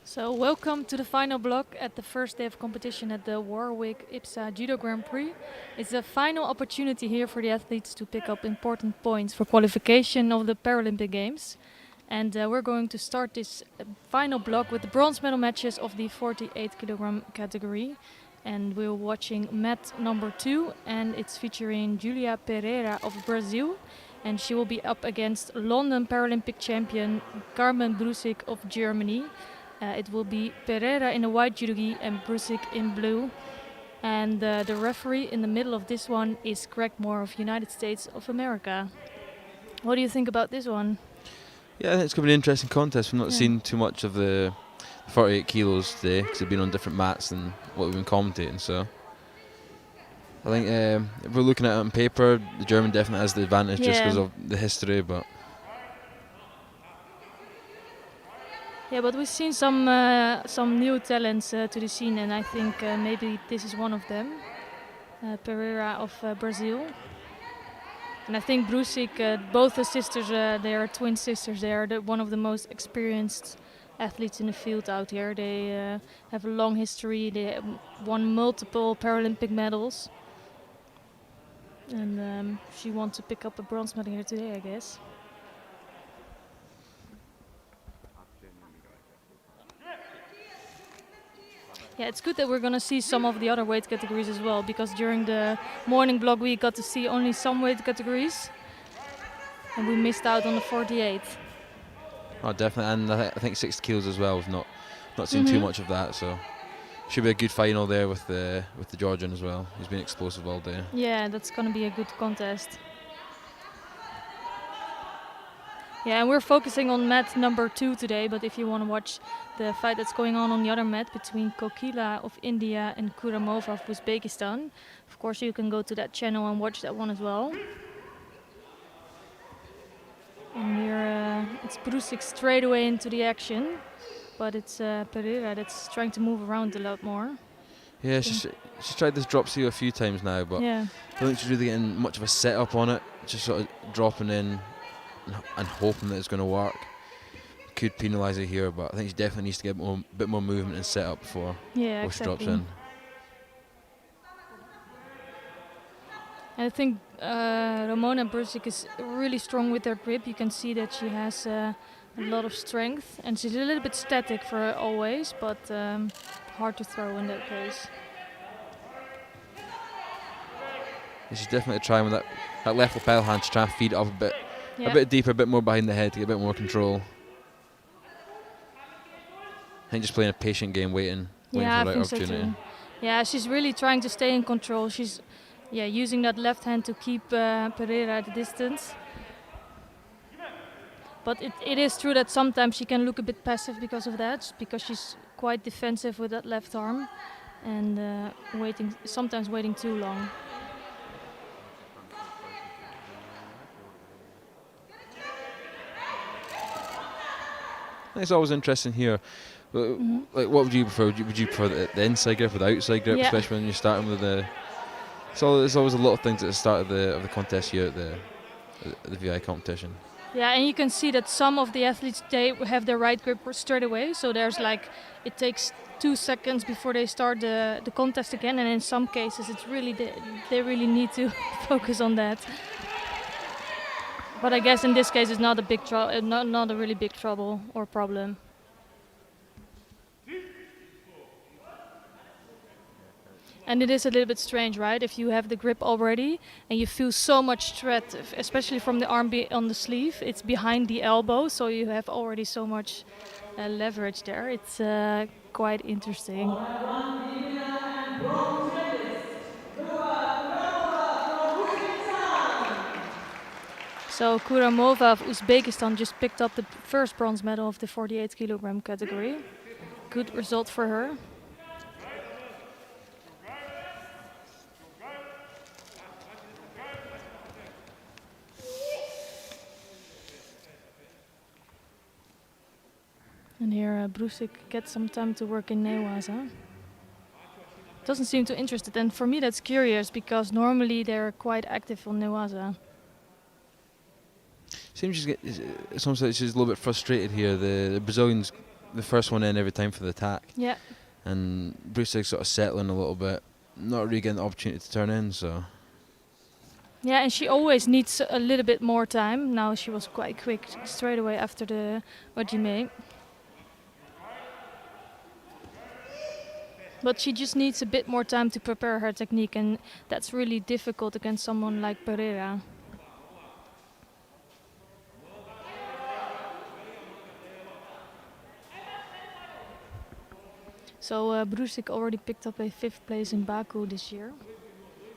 So welcome to the final block at the first day of competition at the Warwick IBSA Judo Grand Prix. It's a final opportunity here for the athletes to pick up important points for qualification of the Paralympic Games. And we're going to start this final block with the bronze medal matches of the 48 kilogram category. And we're watching mat number 2, and it's featuring Julia Pereira of Brazil. And she will be up against London Paralympic champion Carmen Brusik of Germany. It will be Pereira in the white judogi and Brusik in blue. And the referee in the middle of this one is Greg Moore of United States of America. What do you think about this one? Yeah, I think it's going to be an interesting contest. We've not seen too much of the 48 kilos today because they've been on different mats than what we've been commentating. So I think if we're looking at it on paper, the German definitely has the advantage just because of the history. But we've seen some new talents to the scene, and I think maybe this is one of them, Pereira of Brazil. And I think Brusik, both the sisters, they are twin sisters. They are one of the most experienced athletes in the field out here. They have a long history. They won multiple Paralympic medals, and she wants to pick up a bronze medal here today, I guess. Yeah, it's good that we're going to see some of the other weight categories as well, because during the morning block we got to see only some weight categories and we missed out on the 48. Oh, definitely, and I think 60 kilos as well. We've not seen too much of that, so should be a good final there with the Georgian as well. He's been explosive all day. Yeah, that's going to be a good contest. Yeah, and we're focusing on mat number 2 today, but if you want to watch the fight that's going on the other mat between Kokila of India and Kuramova of Uzbekistan, of course you can go to that channel and watch that one as well. And here it's Brusik straight away into the action, but it's Pereira that's trying to move around a lot more. Yeah, she's tried this drop seal a few times now, but I don't think she's really getting much of a setup on it, just sort of dropping in and hoping that it's going to work. Could penalise her here, but I think she definitely needs to get a bit more movement and set up before she drops in. And I think Ramona Brusik is really strong with her grip. You can see that she has a lot of strength, and she's a little bit static for her always, but hard to throw in that case. She's definitely trying with that left lapel hand to try and feed it up a bit deeper, a bit more behind the head to get a bit more control. I think just playing a patient game, waiting for the right opportunity. So yeah, she's really trying to stay in control. She's using that left hand to keep Pereira at a distance. But it is true that sometimes she can look a bit passive because of that, because she's quite defensive with that left arm and sometimes waiting too long. It's always interesting here. Like, what would you prefer? Would you prefer the inside grip or the outside grip, especially when you're starting with the? So there's always a lot of things at the start of the contest here at the VI competition. Yeah, and you can see that some of the athletes, they have their right grip straight away. So there's it takes 2 seconds before they start the contest again, and in some cases it's really they really need to focus on that. But I guess in this case it's not a big not a really big trouble or problem. And it is a little bit strange, right? If you have the grip already and you feel so much threat, especially from the arm on the sleeve, it's behind the elbow, so you have already so much leverage there. It's quite interesting. So Kuramova of Uzbekistan just picked up the first bronze medal of the 48 kilogram category. Good result for her. And here Brusik gets some time to work in Newaza. Doesn't seem too interested, and for me that's curious because normally they're quite active on Newaza. Seems it's almost like she's a little bit frustrated here. The Brazilian's the first one in every time for the attack. Yeah. And Brusik's sort of settling a little bit, not really getting the opportunity to turn in, so. Yeah, and she always needs a little bit more time. Now she was quite quick straight away after the Wajime. But she just needs a bit more time to prepare her technique, and that's really difficult against someone like Pereira. So Brusik already picked up a 5th place in Baku this year.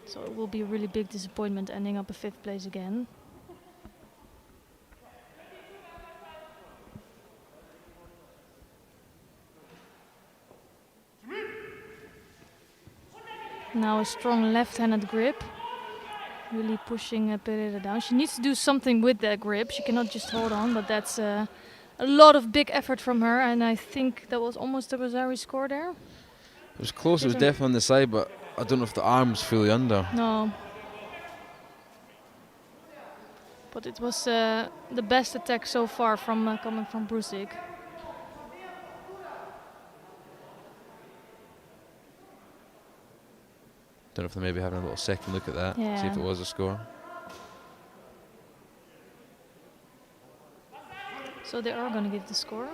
So it will be a really big disappointment ending up a 5th place again. Now a strong left-handed grip, really pushing Pereira down. She needs to do something with that grip. She cannot just hold on, but that's a lot of big effort from her, and I think that was almost the Rosari score there. It was close, it was definitely on the side, but I don't know if the arm's fully under. No. But it was the best attack so far from coming from Brusik. Don't know if they're maybe having a little second look at that, see if it was a score. So they are going to give the score.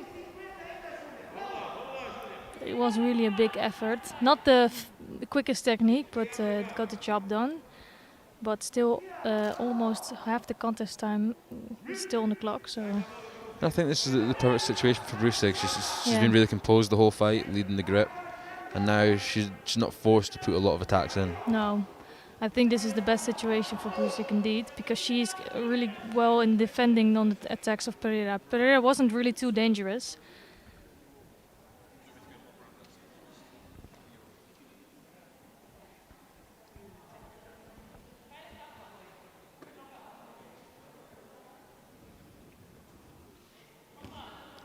It was really a big effort. Not the quickest technique, but it got the job done. But still, almost half the contest time still on the clock. So I think this is the perfect situation for Brusik. She's been really composed the whole fight, leading the grip. And now she's not forced to put a lot of attacks in. No, I think this is the best situation for Brusik indeed, because she's really well in defending on the attacks of Pereira. Pereira wasn't really too dangerous.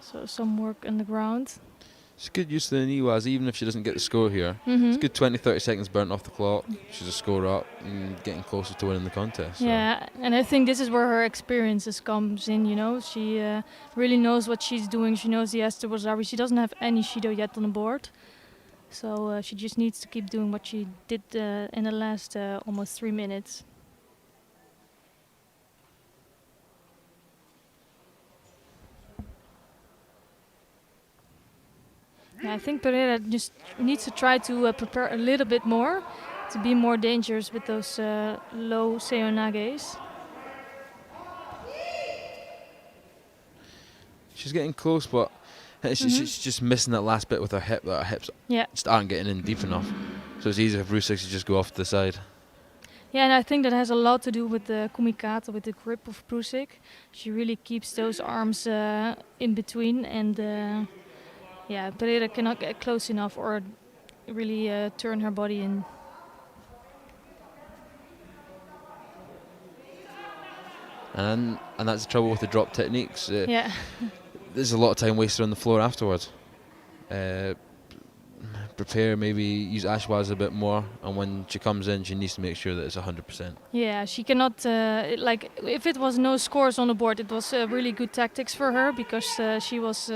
So some work on the ground. She's good use of the Niwas, even if she doesn't get the score here. It's good 20-30 seconds burnt off the clock. She's a score up and getting closer to winning the contest. Yeah, and I think this is where her experiences comes in, you know. She really knows what she's doing. She knows the Esther Wasabi. She doesn't have any Shido yet on the board. So she just needs to keep doing what she did in the last almost 3 minutes. Yeah, I think Pereira just needs to try to prepare a little bit more to be more dangerous with those low seonages. She's getting close, but she's just missing that last bit with her hip. That her hips just aren't getting in deep enough. So it's easy for Brusik to just go off to the side. Yeah, and I think that has a lot to do with the kumikata, with the grip of Brusik. She really keeps those arms in between, and yeah, Pereira cannot get close enough or really turn her body in. And that's the trouble with the drop techniques. Yeah. There's a lot of time wasted on the floor afterwards. Prepare, maybe use Ashwaz a bit more, and when she comes in, she needs to make sure that it's 100%. Yeah, she cannot, like, if it was no scores on the board, it was really good tactics for her, because she was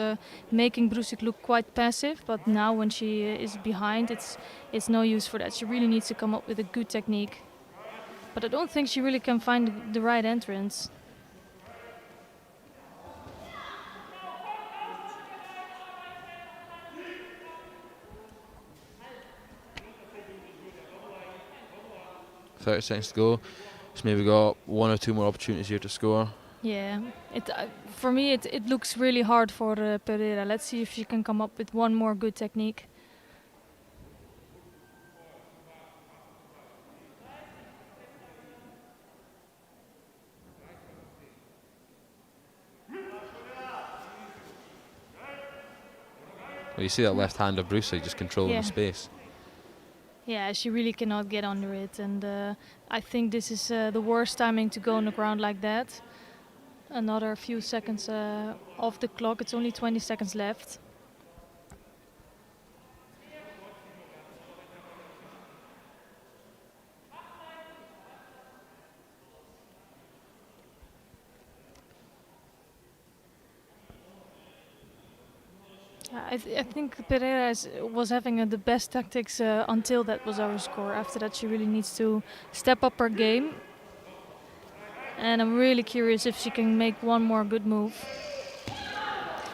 making Brusik look quite passive, but now when she is behind, it's no use for that. She really needs to come up with a good technique. But I don't think she really can find the right entrance. 30 seconds to go. She's maybe got 1 or 2 more opportunities here to score. Yeah, for me it looks really hard for Pereira. Let's see if she can come up with one more good technique. Well, you see that left hand of Bruce just controlling the space. Yeah, she really cannot get under it, and I think this is the worst timing to go on the ground like that. Another few seconds off the clock. It's only 20 seconds left. I think Pereira was having the best tactics until that was our score. After that, she really needs to step up her game. And I'm really curious if she can make one more good move.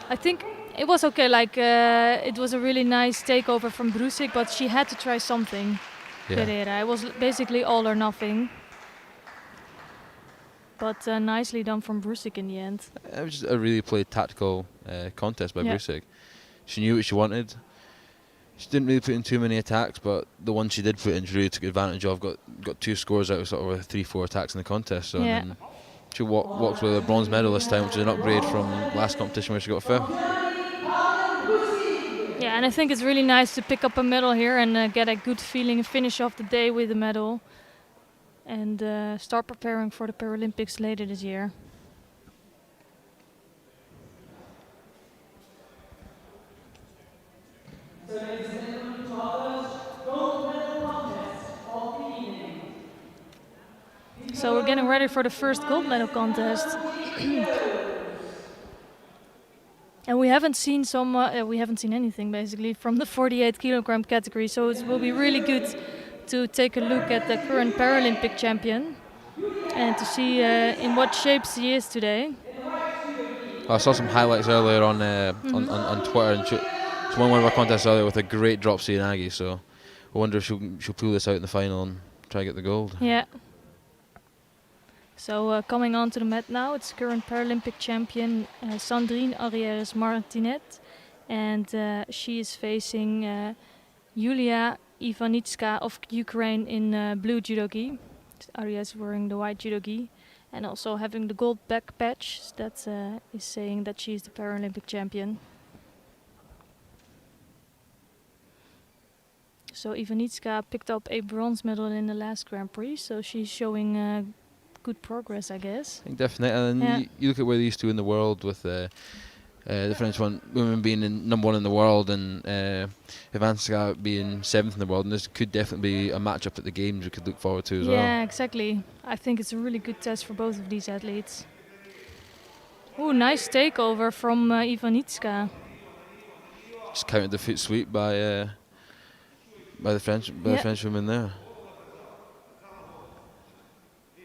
I think it was okay. Like it was a really nice takeover from Brusik, but she had to try something. Pereira. It was basically all or nothing. But nicely done from Brusik in the end. It was just a really played tactical contest by Brusik. She knew what she wanted. She didn't really put in too many attacks, but the one she did put in, she really took advantage of. Got 2 scores out of sort of 3-4 attacks in the contest. So then she walks with a bronze medal this time, which is an upgrade from last competition where she got 5th. Yeah, and I think it's really nice to pick up a medal here and get a good feeling and finish off the day with a medal. And start preparing for the Paralympics later this year. So we're getting ready for the first gold medal contest. And we haven't seen anything basically from the 48 kilogram category. So it will be really good to take a look at the current Paralympic champion and to see in what shape she is today. I saw some highlights earlier on Twitter, and she won one of our contests earlier with a great drop C in Aggie. So I wonder if she'll pull this out in the final and try to get the gold. Yeah. So coming on to the mat now, it's current Paralympic champion Sandrine Arrieres Martinet, and she is facing Yulia Ivanitska of Ukraine in blue judo gi. Arrieres wearing the white judo gi, and also having the gold back patch. That is saying that she is the Paralympic champion. So Ivanitska picked up a bronze medal in the last Grand Prix, so she's showing good progress, I guess. I think definitely, and you look at where these 2 in the world with the French women being number 1 in the world and Ivanitska being 7th in the world, and this could definitely be a matchup at the games we could look forward to as well. Yeah, exactly. I think it's a really good test for both of these athletes. Ooh, nice takeover from Ivanitska. Just counted the foot sweep by the French woman there.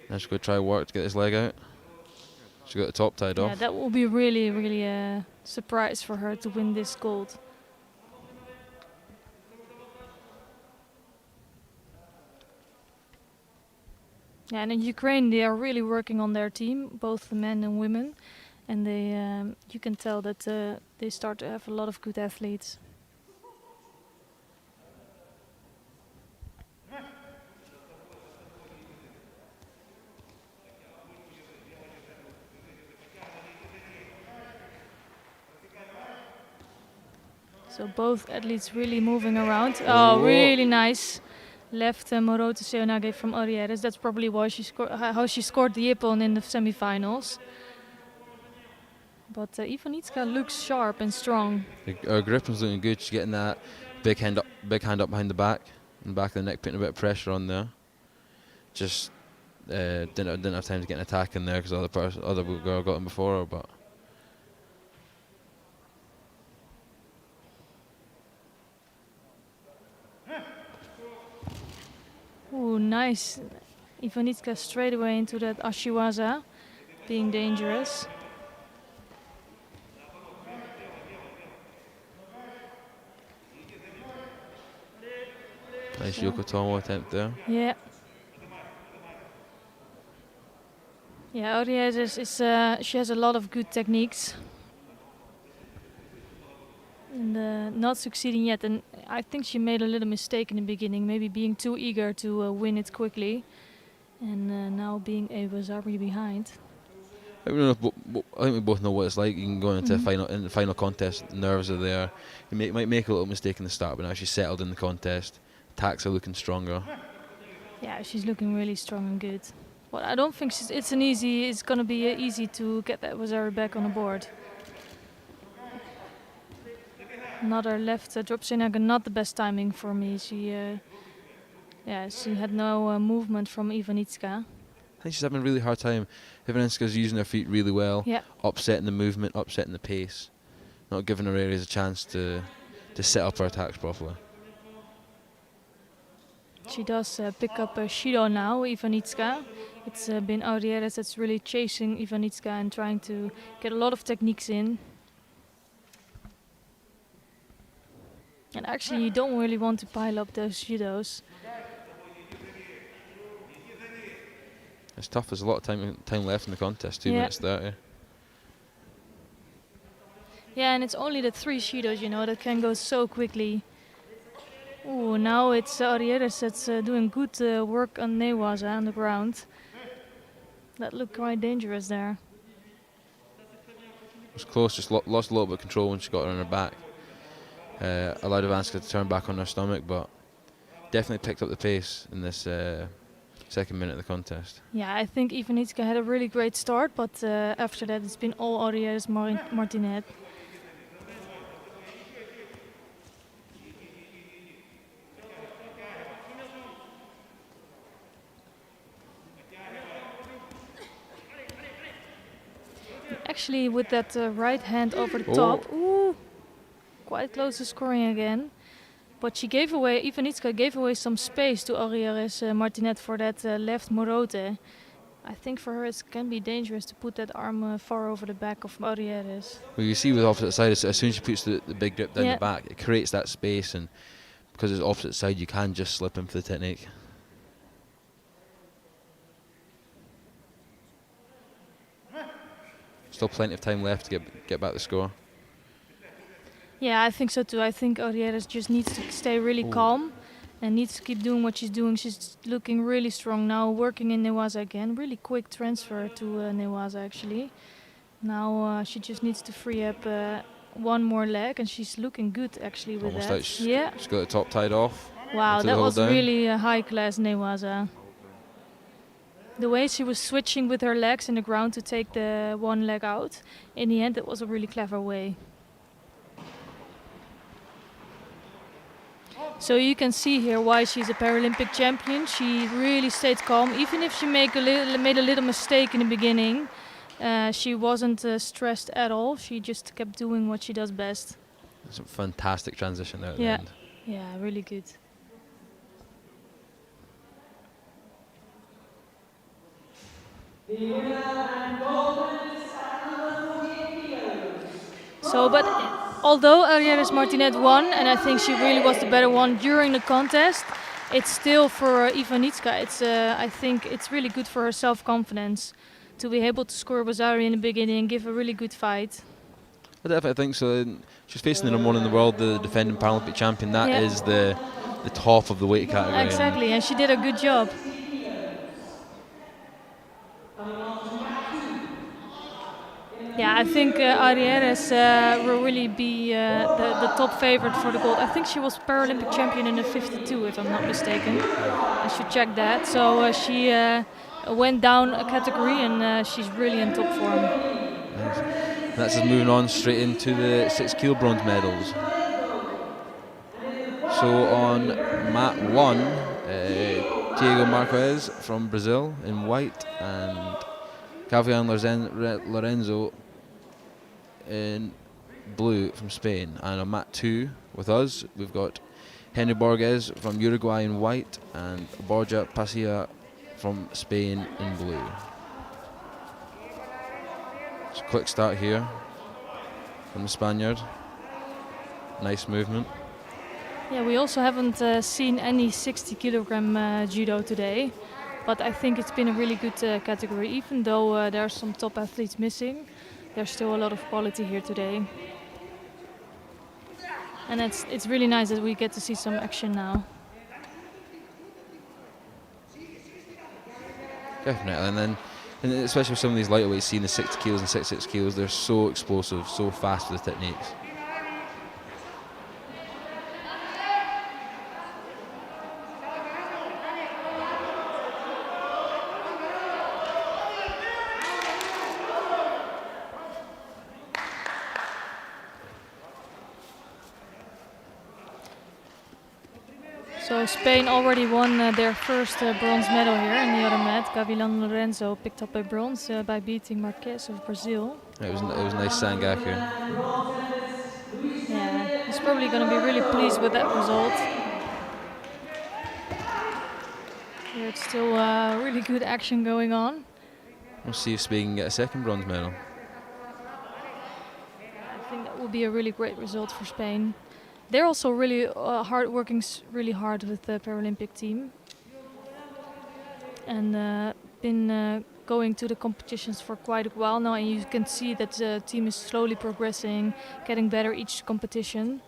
Now she's going to try work to get this leg out. She got the top tied off. Yeah, that will be really, really a surprise for her to win this gold. Yeah, and in Ukraine they are really working on their team, both the men and women, and you can tell that they start to have a lot of good athletes. So both athletes really moving around. Oh, really nice. Left Morote Seonage from Arrieres. That's probably why how she scored the Ippon in the semi-finals. But Ivanitska looks sharp and strong. Her grip is looking good. She's getting that big hand up behind the back and back of the neck, putting a bit of pressure on there. Just didn't have time to get an attack in there because other girl got him before her, but. Ooh, nice. Ivanitska straight away into that Ashiwaza, being dangerous. Nice Yokotomo attempt there. Yeah. Yeah, Aurieres is she has a lot of good techniques. And not succeeding yet, and I think she made a little mistake in the beginning, maybe being too eager to win it quickly, and now being a Wazari behind. I think we both know what it's like. You can go into the final contest, the nerves are there. You might make a little mistake in the start, but now she's settled in the contest. Attacks are looking stronger. Yeah, she's looking really strong and good. Well, I don't think it's going to be easy to get that Wazari back on the board. Another left drop Senaga, not the best timing for me. She had no movement from Ivanitska. I think she's having a really hard time. Ivanitska's using her feet really well, yeah. upsetting the movement, upsetting the pace, not giving her areas a chance to set up her attacks properly. She does pick up Judo now, Ivanitska. It's been Aurieres that's really chasing Ivanitska and trying to get a lot of techniques in. And actually you don't really want to pile up those Judos. It's tough, there's a lot of time left in the contest, 2 minutes 30. Yeah, and it's only the 3 Judos, that can go so quickly. Ooh, now it's Aurieres that's doing good work on Newaza on the ground. That looked quite dangerous there. It was close, just lost a little bit of control when she got her on her back. Allowed Ivanitska to turn back on her stomach, but definitely picked up the pace in this second minute of the contest. Yeah, I think Ivanitska had a really great start, but after that it's been all Aurieres Martinet. Actually, with that right hand over the top, ooh, quite close to scoring again. But Ivanitska gave away some space to Aurieres Martinet for that left Morote. I think for her it can be dangerous to put that arm far over the back of Aurieres. Well, you see with opposite side, as soon as she puts the big grip down the back, it creates that space, and because it's opposite side, you can just slip in for the technique. Still plenty of time left to get back the score. Yeah, I think so too. I think Aurieres just needs to stay really calm and needs to keep doing what she's doing. She's looking really strong now, working in Newaza again. Really quick transfer to Newaza actually. Now she just needs to free up one more leg, and she's looking good actually with almost that. Like she's got the top tied off. Wow, that was really a high class Newaza. The way she was switching with her legs in the ground to take the one leg out, in the end it was a really clever way. So you can see here why she's a Paralympic champion. She really stayed calm, even if she made a little mistake in the beginning. She wasn't stressed at all. She just kept doing what she does best. It's a fantastic transition there at the end. Yeah, really good. So, but although Aurieres Martinet won, and I think she really was the better one during the contest, it's still for Ivanitska. I think it's really good for her self-confidence to be able to score Wazari in the beginning and give a really good fight. I definitely think so. She's facing the number one in the world, the defending Paralympic champion. That is the top of the weight category. Exactly, and she did a good job. Yeah, I think Aurieres will really be the top favorite for the gold. I think she was Paralympic champion in the 52, if I'm not mistaken. I should check that. So she went down a category, and she's really in top form. Nice. That's us moving on straight into the 6 kilo bronze medals. So on mat 1, Diego Marquez from Brazil in white, and Gavian Lorenzo in blue from Spain. And on mat 2 with us, we've got Henry Borges from Uruguay in white, and Borja Pasia from Spain in blue. It's a quick start here from the Spaniard. Nice movement. Yeah, we also haven't seen any 60 kilogram judo today. But I think it's been a really good category. Even though there are some top athletes missing, there's still a lot of quality here today. And it's really nice that we get to see some action now. Definitely, and especially with some of these lighter weights, seeing the 60 kilos and 66 kilos, they're so explosive, so fast with the techniques. So Spain already won their first bronze medal here in the other mat. Gavilan Lorenzo picked up a bronze by beating Marquez of Brazil. It was a nice Sangak here. Yeah, he's probably going to be really pleased with that result. Here it's still really good action going on. We'll see if Spain can get a second bronze medal. I think that would be a really great result for Spain. They're also really working really hard with the Paralympic team. And been going to the competitions for quite a while now, and you can see that the team is slowly progressing, getting better each competition.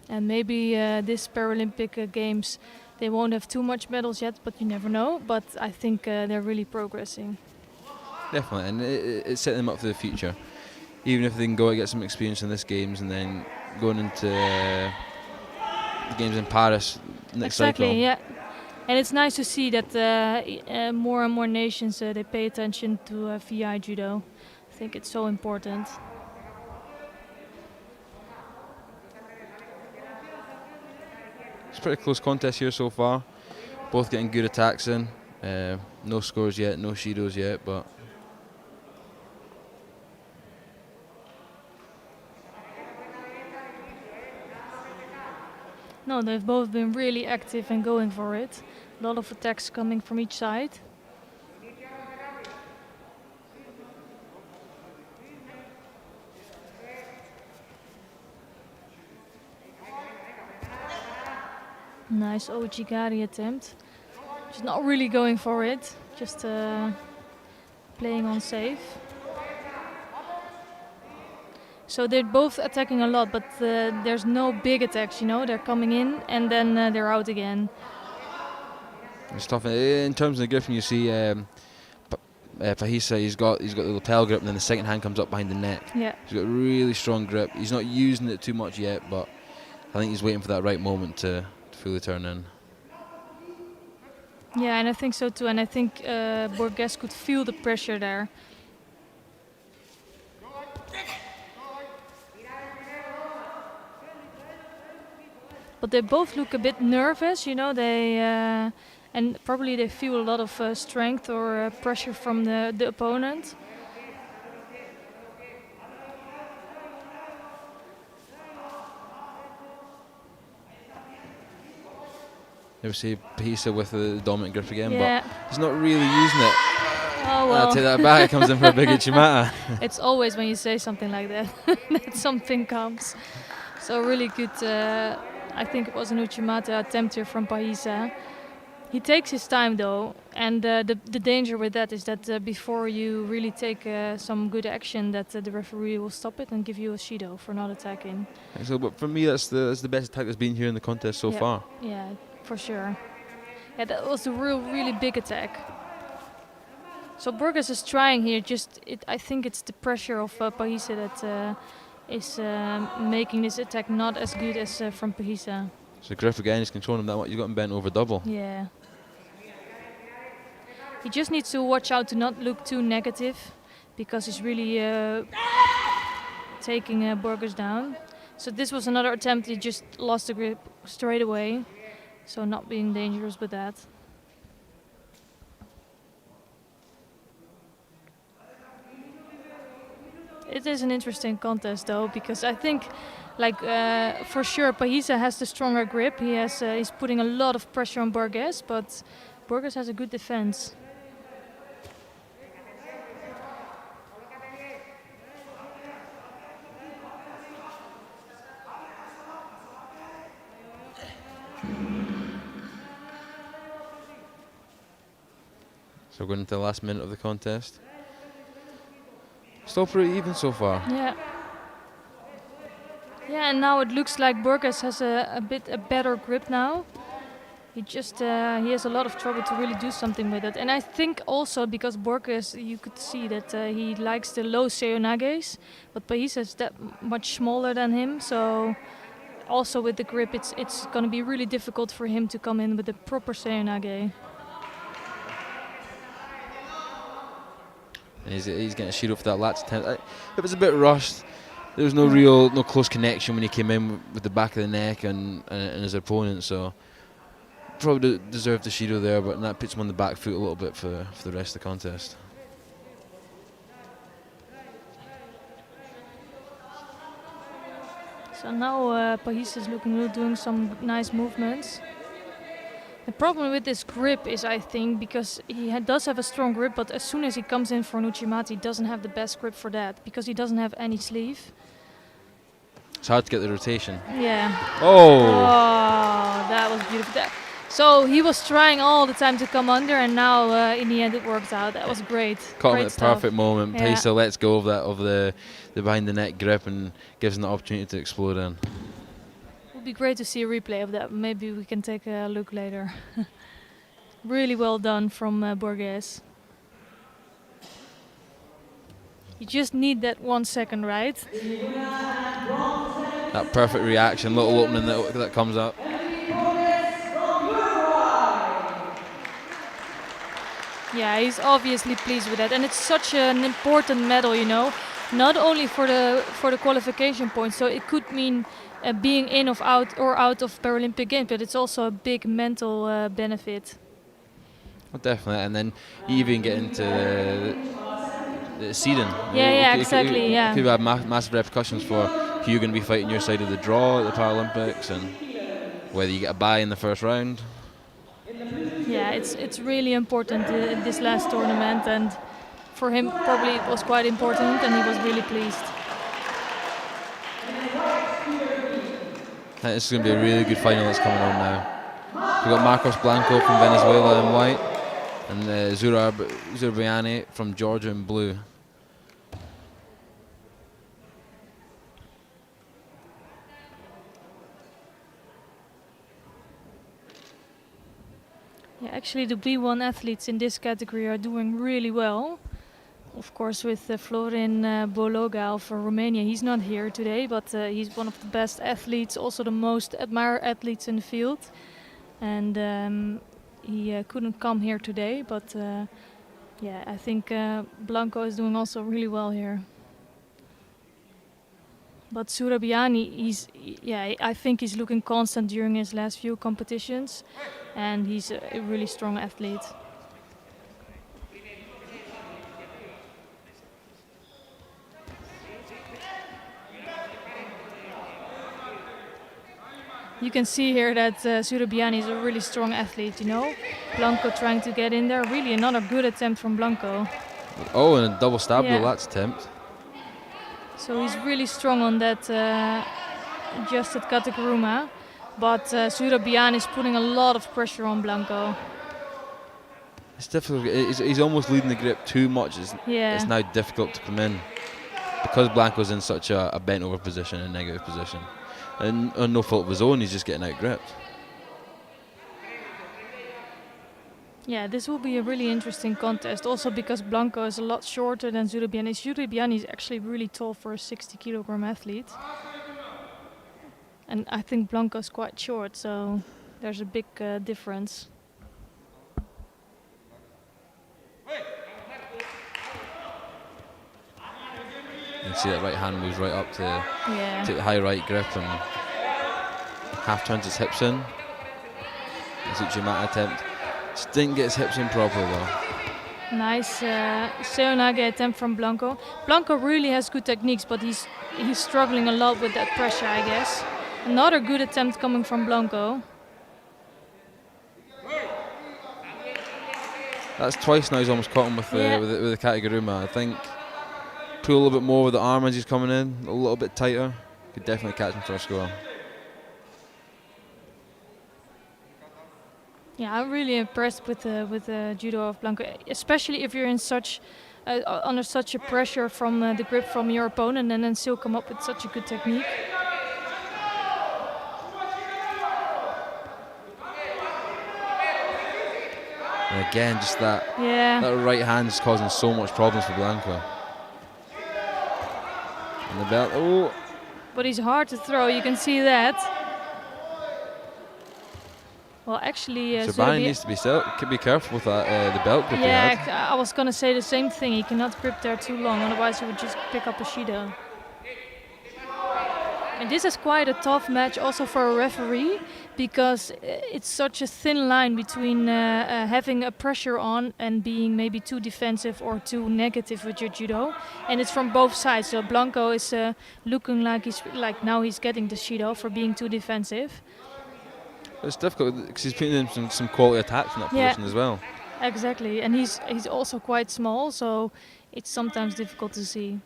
And maybe this Paralympic Games, they won't have too much medals yet, but you never know. But I think they're really progressing. Definitely, and it's setting them up for the future. Even if they can go and get some experience in this Games and then going into the Games in Paris next cycle. Exactly, yeah. And it's nice to see that more and more nations, they pay attention to VI Judo. I think it's so important. It's a pretty close contest here so far. Both getting good attacks in. No scores yet, no Shidos yet, but no, they've both been really active and going for it. A lot of attacks coming from each side. Nice Ojigari attempt. She's not really going for it, just playing on safe. So they're both attacking a lot, but there's no big attacks, you know. They're coming in and then they're out again. it's tough. In terms of the gripping, you see Pahisa, he's got the lapel grip, and then the second hand comes up behind the neck. Yeah. He's got a really strong grip. He's not using it too much yet, but I think he's waiting for that right moment to fully turn in. Yeah, and I think so too. And I think Borges could feel the pressure there. But they both look a bit nervous, you know. And probably they feel a lot of strength or pressure from the opponent. Never see Pahisa with the dominant grip again, Yeah. but he's not really using it. Oh well. I'll take that back. It comes in for a big Uchimata. It's always when you say something like that that something comes. So really good. I think it was an Uchimata attempt here from Pahisa. He takes his time though, and the danger with that is that before you really take some good action, that the referee will stop it and give you a Shido for not attacking. So, but for me, that's the best attack that's been here in the contest so far. Yeah, for sure. Yeah, that was a really big attack. So Borges is trying here. I think it's the pressure of Pahisa that is making this attack not as good as from Pahisa. So grip again, he's controlling him that much. You've got him bent over double. Yeah. He just needs to watch out to not look too negative, because he's really taking Borges down. So this was another attempt. He just lost the grip straight away. So not being dangerous with that. It is an interesting contest though, because I think, like for sure, Pahisa has the stronger grip. He's putting a lot of pressure on Borges, but Borges has a good defense. So going into the last minute of the contest. Still pretty even so far. Yeah. Yeah, and now it looks like Burgess has a better grip now. He has a lot of trouble to really do something with it. And I think also because Burgess, you could see that he likes the low seonages, but Pais is that much smaller than him, so also with the grip it's going to be really difficult for him to come in with a proper seonage. And he's getting a Shido for that last attempt. It was a bit rushed. There was no close connection when he came in with the back of the neck and his opponent, so probably deserved the Shido there, but that puts him on the back foot a little bit for the rest of the contest. So now Pais is doing some nice movements. The problem with this grip is, I think, because he does have a strong grip, but as soon as he comes in for an Uchimata, he doesn't have the best grip for that, because he doesn't have any sleeve. It's hard to get the rotation. Yeah. Oh, that was beautiful. So he was trying all the time to come under, and now in the end it worked out. That was great. Caught him great at the stuff. perfect moment. Yeah. Paisa lets go of the behind the neck grip and gives him the opportunity to explode in. It would be great to see a replay of that. Maybe we can take a look later. Really well done from Borges. You just need that 1 second, right? That perfect reaction, little opening that comes up. Yeah, he's obviously pleased with that, and it's such an important medal, you know, not only for the qualification points. So it could mean being in or out of Paralympic Games, but it's also a big mental benefit. Well, definitely, and then you even get into the seeding. Yeah, exactly. It could have massive repercussions for who you're going to be fighting your side of the draw at the Paralympics, and whether you get a bye in the first round. Yeah, it's really important in this last tournament, and for him probably it was quite important, and he was really pleased. This is going to be a really good final that's coming on now. We've got Marcos Blanco from Venezuela in white, and Zurabiani from Georgia in blue. Yeah, actually the B1 athletes in this category are doing really well. Of course, with Florin Bologa of Romania, he's not here today, but he's one of the best athletes, also the most admired athletes in the field. And he couldn't come here today, but yeah, I think Blanco is doing also really well here. But Surabiani, I think he's looking constant during his last few competitions, and he's a really strong athlete. You can see here that Surabiani is a really strong athlete, you know. Blanco trying to get in there. Really another good attempt from Blanco. Oh, and a double stab the last attempt. So he's really strong on that adjusted Katakuruma. But Surabiani is putting a lot of pressure on Blanco. It's difficult. He's almost leading the grip too much. It's now difficult to come in. Because Blanco's in such a bent over position, a negative position. And on no fault of his own, he's just getting out gripped. Yeah, this will be a really interesting contest. Also because Blanco is a lot shorter than Surabiani. Surabiani is actually really tall for a 60-kilogram athlete. And I think Blanco is quite short, so there's a big difference. You can see that right hand moves right up to take the high right grip and half turns his hips in. His Uchimata attempt. Just didn't get his hips in properly though. Nice Seonage attempt from Blanco. Blanco really has good techniques, but he's struggling a lot with that pressure, I guess. Another good attempt coming from Blanco. That's twice now he's almost caught him with the Katakuruma. I think pull a little bit more with the arm as he's coming in, a little bit tighter. Could definitely catch him for a score. Yeah, I'm really impressed with the judo of Blanco, especially if you're in such under such a pressure from the grip from your opponent, and then still come up with such a good technique. And again, just that right hand is causing so much problems for Blanco. And the belt, oh! But he's hard to throw. You can see that. Well, actually, Zurbani needs to be careful with that the belt grip. Yeah, I was gonna say the same thing. He cannot grip there too long, otherwise he would just pick up a Shido. And this is quite a tough match also for a referee, because it's such a thin line between having a pressure on and being maybe too defensive or too negative with your judo. And it's from both sides. So Blanco is looking like now he's getting the Shido for being too defensive. It's difficult because he's putting in some quality attacks in that position as well. Exactly, and he's also quite small, so it's sometimes difficult to see.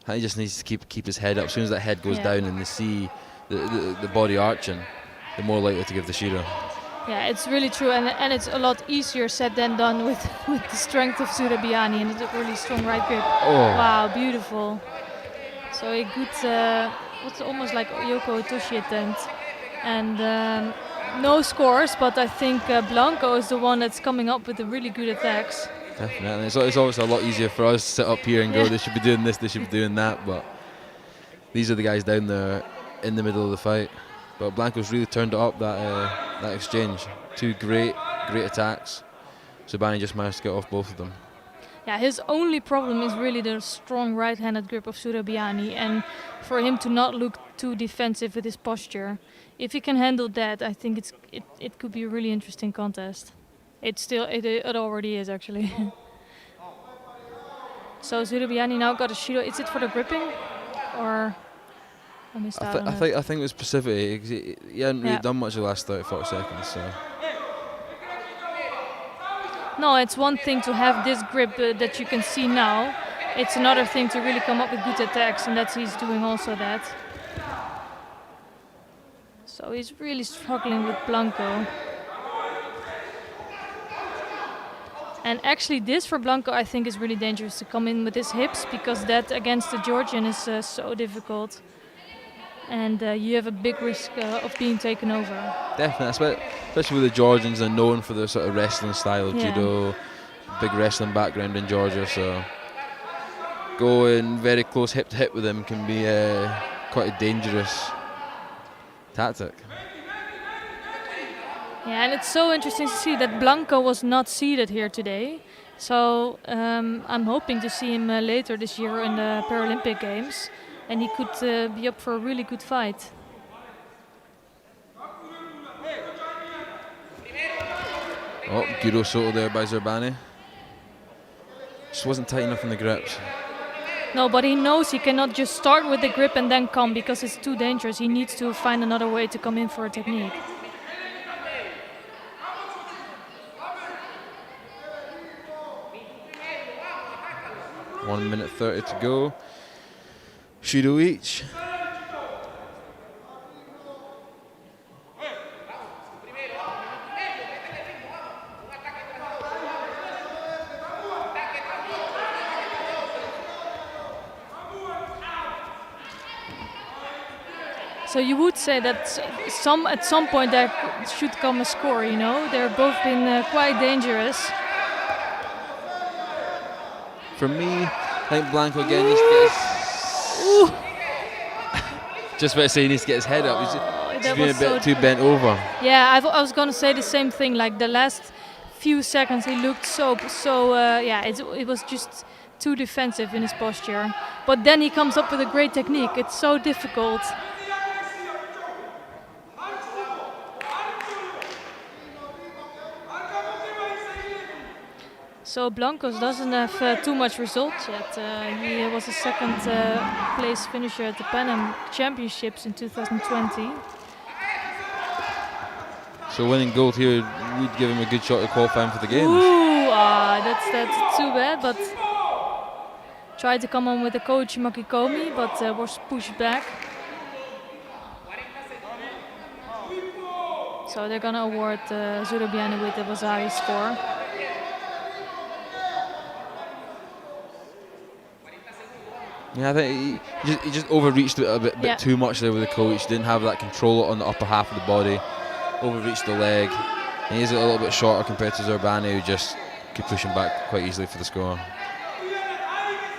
He just needs to keep his head up. As soon as that head goes down and they see the body arching, they're more likely to give the Shido. Yeah, it's really true, and it's a lot easier said than done with the strength of Surabiani and the really strong right grip. Oh. Wow, beautiful. So a good, what's almost like Yoko Otoshi attempt. And no scores, but I think Blanco is the one that's coming up with the really good attacks. Definitely. It's always a lot easier for us to sit up here and go, they should be doing this, they should be doing that, but these are the guys down there in the middle of the fight. But Blanco's really turned it up, that exchange. Two great attacks. Zurbani just managed to get off both of them. Yeah, his only problem is really the strong right-handed grip of Surabiani, and for him to not look too defensive with his posture. If he can handle that, I think it could be a really interesting contest. It already is actually. So Surabiani now got a Shido. Is it for the gripping, or I missed out on it? I think it was specific. He hadn't really done much the last 30-40 seconds. So. No, it's one thing to have this grip that you can see now. It's another thing to really come up with good attacks, and he's doing also that. So he's really struggling with Blanco. And actually this for Blanco I think is really dangerous to come in with his hips, because that against the Georgian is so difficult. And you have a big risk of being taken over. Definitely, especially with the Georgians, are known for their sort of wrestling style of judo, big wrestling background in Georgia, so going very close hip to hip with them can be quite a dangerous tactic. Yeah, and it's so interesting to see that Blanco was not seeded here today. So I'm hoping to see him later this year in the Paralympic Games. And he could be up for a really good fight. Oh, Judo Soto there by Zurbani. Just wasn't tight enough in the grips. No, but he knows he cannot just start with the grip and then come, because it's too dangerous. He needs to find another way to come in for a technique. One minute 30 to go. Shido each. So you would say that at some point there should come a score, you know? They've both been quite dangerous. For me, I think Blanco again needs to get his... Just about to say he needs to get his head up. He's been a bit too bent over. Yeah, I was going to say the same thing. Like the last few seconds he looked it was just too defensive in his posture. But then he comes up with a great technique. It's so difficult. So Blancos doesn't have too much results yet. He was a second place finisher at the Pan Am Championships in 2020. So winning gold here would give him a good shot at qualifying for the games. Ooh, that's too bad, but tried to come on with the coach Makikomi, but was pushed back. So they're going to award Zurabiani with the Vasari score. Yeah, I think he just overreached it a bit too much there with the coach. Didn't have that control on the upper half of the body. Overreached the leg. And he's a little bit shorter compared to Zurbani, who just could push him back quite easily for the score.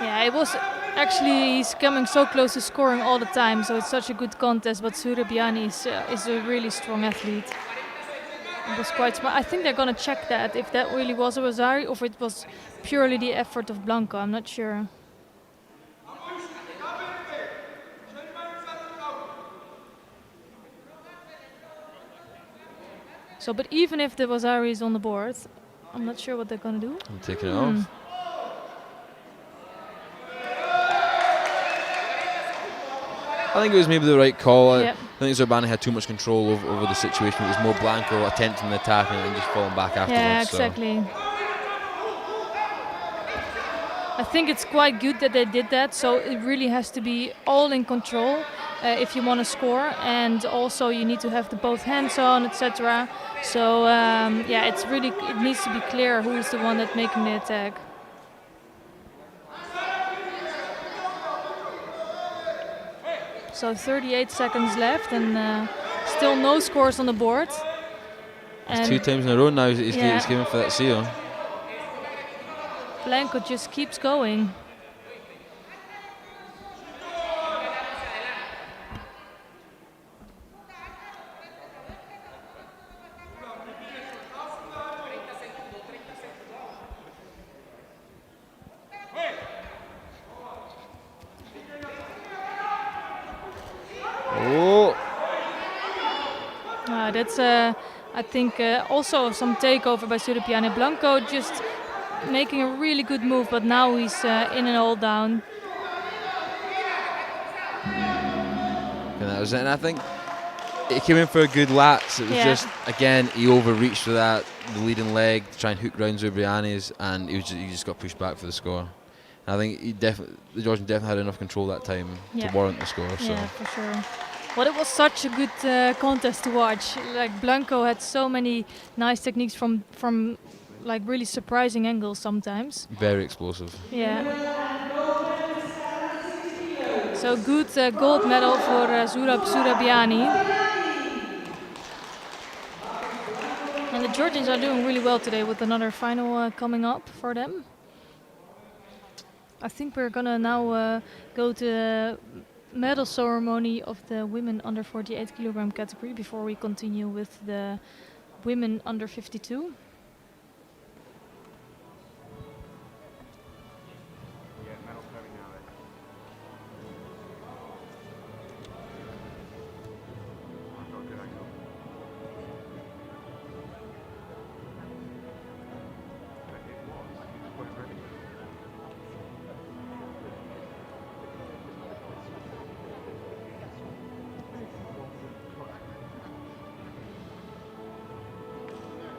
Yeah, it was actually, he's coming so close to scoring all the time, so it's such a good contest. But Zurabiani is a really strong athlete. It was quite smart. I think they're going to check that, if that really was a Vasari or if it was purely the effort of Blanco. I'm not sure. So, but even if the Vasari is on the board, I'm not sure what they're going to do. I'm taking it off. I think it was maybe the right call. I think Zurbani had too much control over the situation. It was more Blanco attempting the attack and then just falling back afterwards. Yeah, exactly. So. I think it's quite good that they did that. So it really has to be all in control if you want to score, and also you need to have the both hands on, etc. So yeah, it needs to be clear who is the one that's making the attack. So 38 seconds left, and still no scores on the board. It's 2 times in a row now he's giving for that seal. Blanco just keeps going. That's, I think, also some takeover by Zurabiani. Blanco just making a really good move, but now he's in and all down. And that was it. And I think he came in for a good lats. It was just, again, he overreached with that, the leading leg, to try and hook round Zurabiani's, and he just got pushed back for the score. And I think the Georgian definitely had enough control that time to warrant the score. Yeah, for sure. Well, it was such a good contest to watch. Like, Blanco had so many nice techniques from like really surprising angles sometimes. Very explosive. Yeah. So good gold medal for Zurabiani. And the Georgians are doing really well today with another final coming up for them. I think we're gonna now go to the medal ceremony of the women under 48 kilogram category before we continue with the women under 52.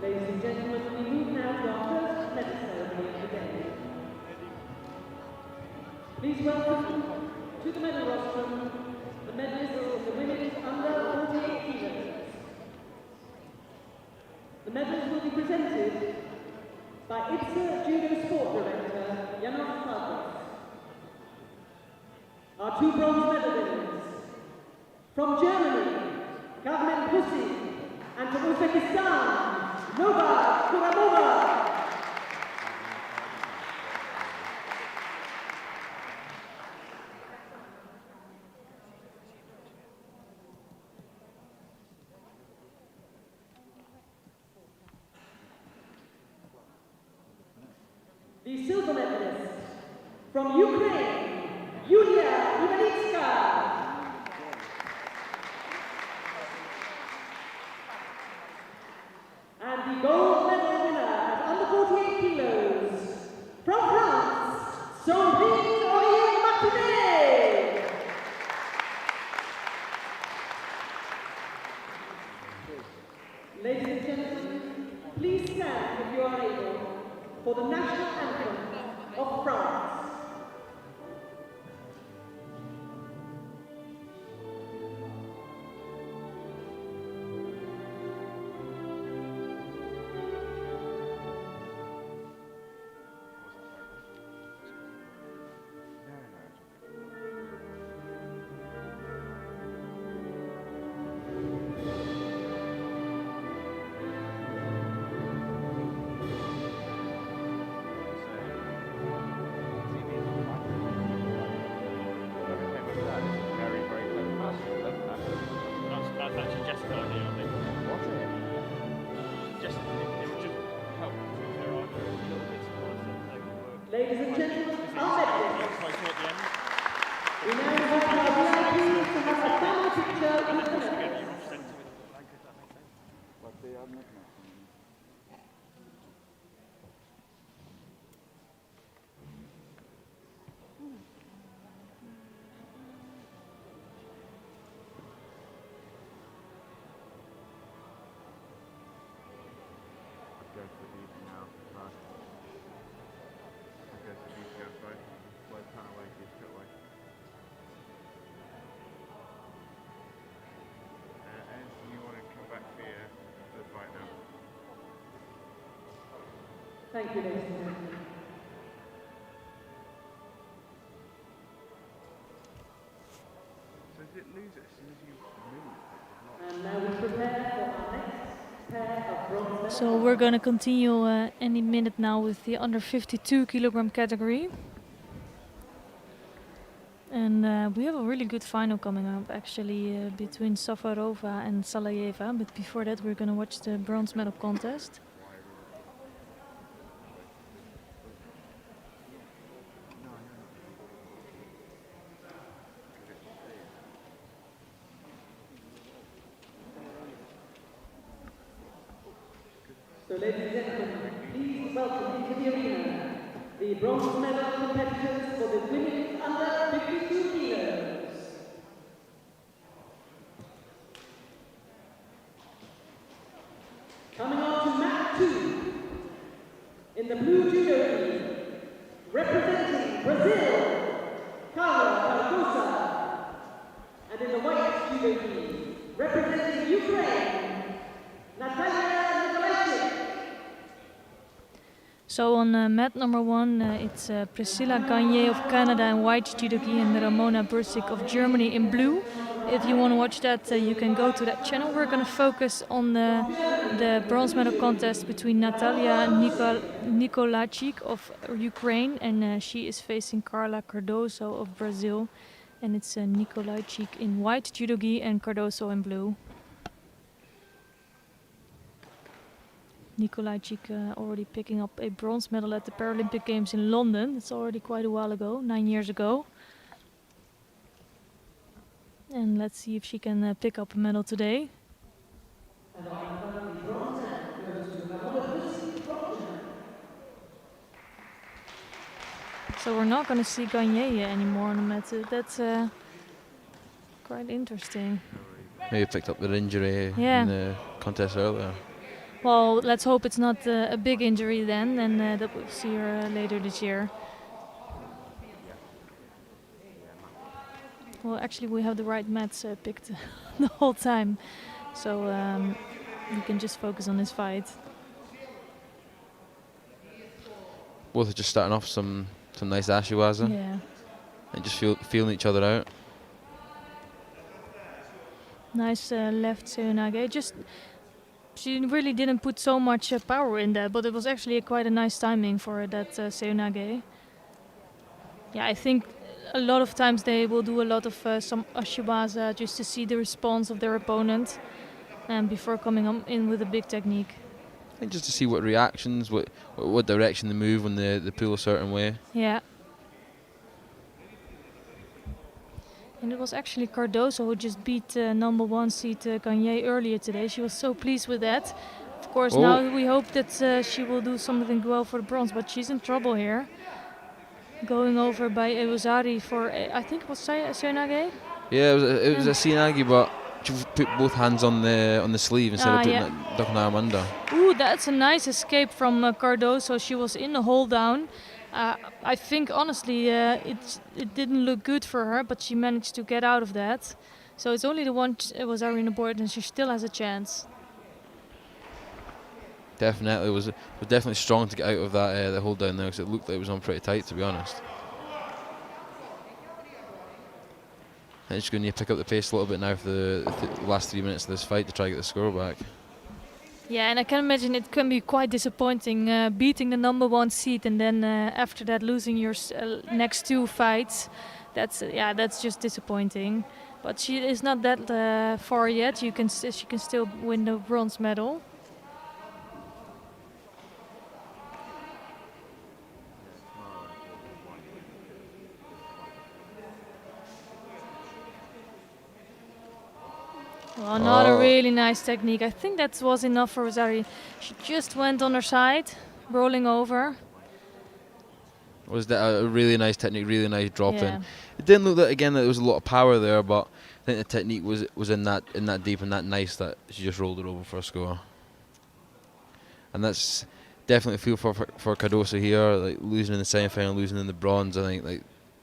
Ladies and gentlemen, we move now to our first medal ceremony of the day. Please welcome to the medal rostrum the medalists of the women's under 48 kilos. The medals will be presented by IBSA Judo Sport Director Janos Falkos. Our 2 bronze medal winners from Germany, Gavmen Pussy, and from Uzbekistan, Nova Kuramova. The silver medalist from Ukraine, Yulia Ivanitska. And the gold medal winner at under 48 kilos from France, Sandrine Aurier-Martinet. Ladies and gentlemen, please stand if you are able for the national anthem of France. Ladies and gentlemen, our medalists. We now invite our VIPs to have a family picture with the medalists. Thank you, ladies and gentlemen. So does it lose it as soon as you move? And now we prepare for our next pair of bronze medals. So we're going to continue any minute now with the under 52 kilogram category. And we have a really good final coming up actually between Safarova and Salayeva. But before that we're going to watch the bronze medal contest. So ladies and gentlemen, please welcome into the arena the bronze medal competitors for the women under 52 kilos. Coming on to mat 2, in the blue judo team, representing Brazil, Carla Cardosa, and in the white judo team, representing Ukraine, Natalia. So on mat number 1 it's Priscilla Gagne of Canada in white judogi and Ramona Bursik of Germany in blue. If you want to watch that you can go to that channel. We're going to focus on the bronze medal contest between Natalia Nikolajczyk of Ukraine and she is facing Carla Cardoso of Brazil. And it's Nikolajczyk in white judogi and Cardoso in blue. Nikolajczyk already picking up a bronze medal at the Paralympic Games in London. It's already quite a while ago, 9 years ago. And let's see if she can pick up a medal today. So we're not going to see Gagne anymore on the mat. That's quite interesting. Maybe picked up their injury Yeah. in the contest earlier. Well, let's hope it's not a big injury then, and that we'll see her later this year. Well, actually we have the right mats picked the whole time, so we can just focus on this fight. Both are just starting off some nice ashiwaza. Yeah. And just feeling each other out. Nice left seonage. She really didn't put so much power in that, but it was actually quite a nice timing for that seonage. Yeah, I think a lot of times they will do a lot of some ashiwaza just to see the response of their opponent and before coming in with a big technique. And just to see what reactions, what direction they move when they pull a certain way. Yeah. And it was actually Cardoso who just beat number 1 seed Gagne earlier today. She was so pleased with that. Of course, now we hope that she will do something well for the bronze, but she's in trouble here. Going over by Ewazari for, I think it was seonage? Yeah, it was a seonage, but she put both hands on the sleeve instead of putting ducking her arm under. Ooh, that's a nice escape from Cardoso. She was in the hold down. I think honestly it didn't look good for her, but she managed to get out of that. So it's only the one was in the board, and she still has a chance. Definitely, it was definitely strong to get out of that the hold down there, because it looked like it was on pretty tight, to be honest. And she's going to need to pick up the pace a little bit now for the last 3 minutes of this fight to try to get the score back. Yeah, and I can imagine it can be quite disappointing beating the number 1 seed and then after that losing your next 2 fights. That's just disappointing. But she is not that far yet. She can still win the bronze medal. Well, not a really nice technique. I think that was enough for Rosario. She just went on her side, rolling over. Was that a really nice technique, really nice drop in? It didn't look that again that there was a lot of power there, but I think the technique was in that deep and that nice that she just rolled it over for a score. And that's definitely a feel for Cardoso here, like losing in the semi-final, losing in the bronze. I think like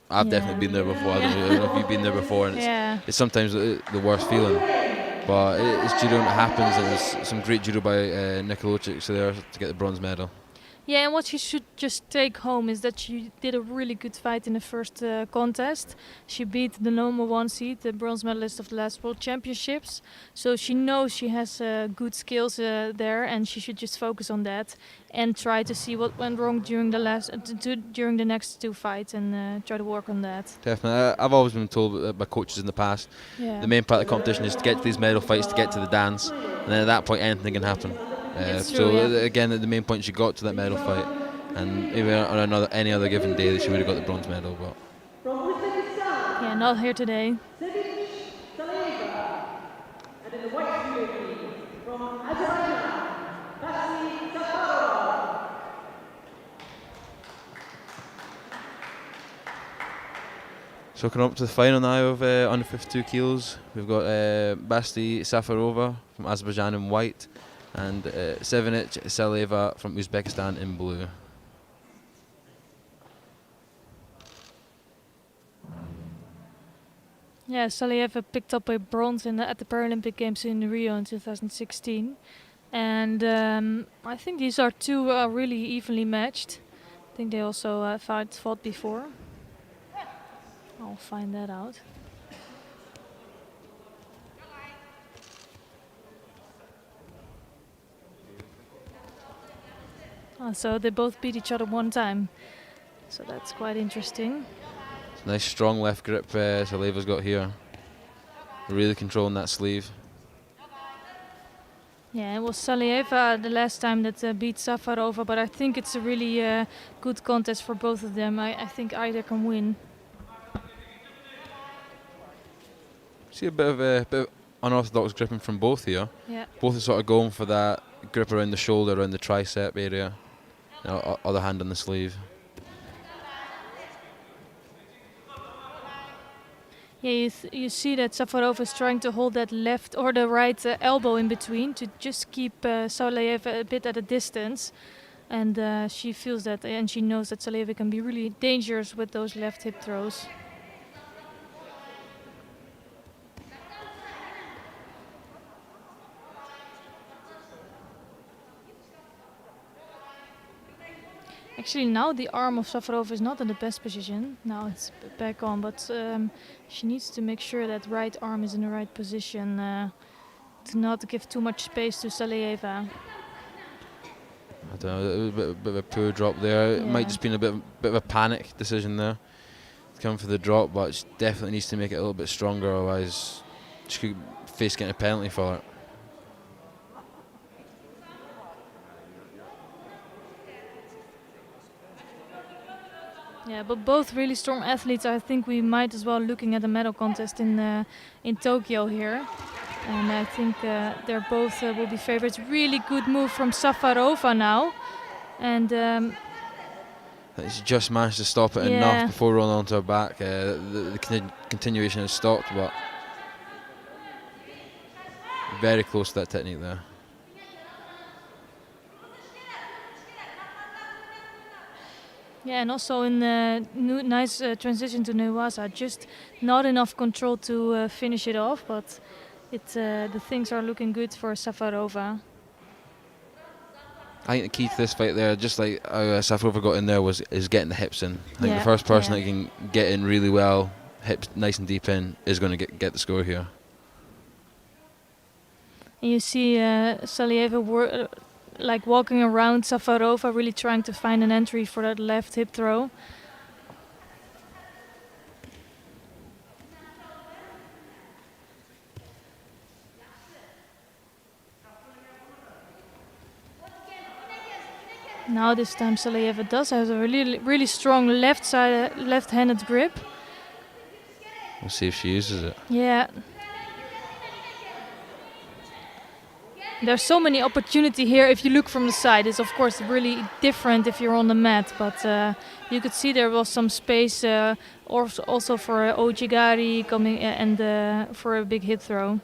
I've definitely been there before. I don't know if you've been there before, and it's sometimes the worst feeling. But it's judo and it happens, and there's some great judo by Nikolovic there to get the bronze medal. Yeah, and what she should just take home is that she did a really good fight in the first contest. She beat the number 1 seed, the bronze medalist of the last World Championships. So she knows she has good skills there, and she should just focus on that and try to see what went wrong during the next 2 fights and try to work on that. Definitely. I've always been told by coaches in the past, the main part of the competition is to get to these medal fights, to get to the dance, and then at that point anything can happen. Again, the main point, she got to that medal fight, and even on any other given day, she would have got the bronze medal. But yeah, not here today. So coming up to the final now of under 52 kilos, we've got Basti Safarova from Azerbaijan in white, and Sevinich Saleva from Uzbekistan in blue. Yeah, Salieva picked up a bronze at the Paralympic Games in Rio in 2016. And I think these are 2 really evenly matched. I think they also fought before. I'll find that out. So they both beat each other 1 time. So that's quite interesting. Nice strong left grip Saleva's got here. Really controlling that sleeve. Yeah, it was Salieva the last time that beat Safarova, but I think it's a really good contest for both of them. I think either can win. See a bit of unorthodox gripping from both here. Yeah. Both are sort of going for that grip around the shoulder, around the tricep area. Other hand on the sleeve. Yeah, you see that Safarova is trying to hold that left or the right elbow in between to just keep Salieva a bit at a distance. And she feels that, and she knows that Salieva can be really dangerous with those left hip throws. Actually, now the arm of Safarova is not in the best position. Now it's back on, but she needs to make sure that right arm is in the right position to not give too much space to Salieva. I don't know, it was a bit of a poor drop there. It might just been a bit of a panic decision there to come for the drop, but she definitely needs to make it a little bit stronger, otherwise she could face getting a penalty for it. Yeah, but both really strong athletes. I think we might as well looking at a medal contest in Tokyo here. And I think they're both will be favorites. Really good move from Safarova now. And she just managed to stop it enough before rolling onto her back. The continuation has stopped, but very close to that technique there. Yeah, and also in the nice transition to Neuwasa, just not enough control to finish it off, but the things are looking good for Safarova. I think the key to this fight there, just like Safarova got in there, is getting the hips in. I think the first person that can get in really well, hips nice and deep in, is going to get the score here. And you see Salieva like walking around Safarova, really trying to find an entry for that left hip throw. Now this time Salieva does have a really strong left-handed grip. We'll see if she uses it. Yeah. There's so many opportunity here. If you look from the side, it's of course really different if you're on the mat. But you could see there was some space also for Ojigari coming and for a big hit throw.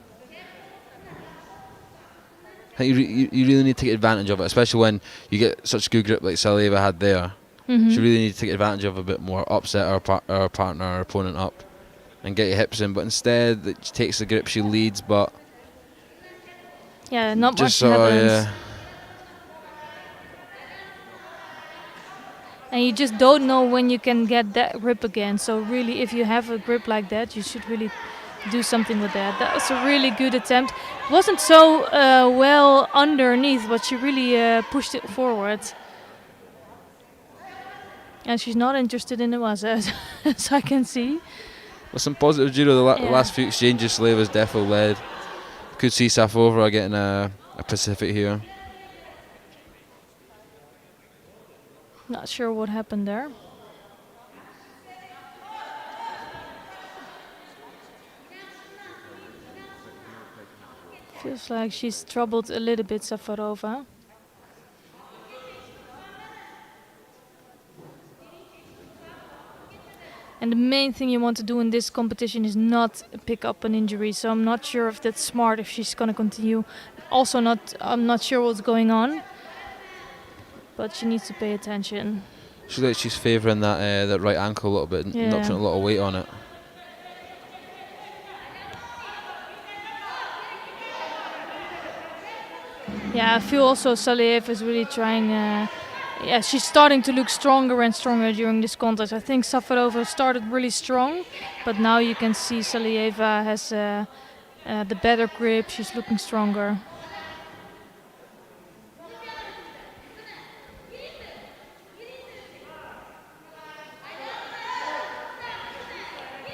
I think you really need to take advantage of it, especially when you get such good grip like Salieva had there. Mm-hmm. You really need to take advantage of a bit more, upset our partner, our opponent up, and get your hips in. But instead, she takes the grip, she leads, but yeah, not just much happens. yeah. And you just don't know when you can get that grip again. So really, if you have a grip like that, you should really do something with that. That was a really good attempt. It wasn't so well underneath, but she really pushed it forward. And she's not interested in the waza, as I can see. With some positive judo, the last few exchanges, Saliva's definitely led. Could see Safarova getting a Pacific here. Not sure what happened there. Feels like she's troubled a little bit, Safarova. And the main thing you want to do in this competition is not pick up an injury. So I'm not sure if that's smart, if she's going to continue. Also, I'm not sure what's going on. But she needs to pay attention. She looks like she's favouring that right ankle a little bit, not putting a lot of weight on it. Yeah, I feel also Salieva is really trying. She's starting to look stronger and stronger during this contest. I think Safarova started really strong, but now you can see Salieva has the better grip. She's looking stronger.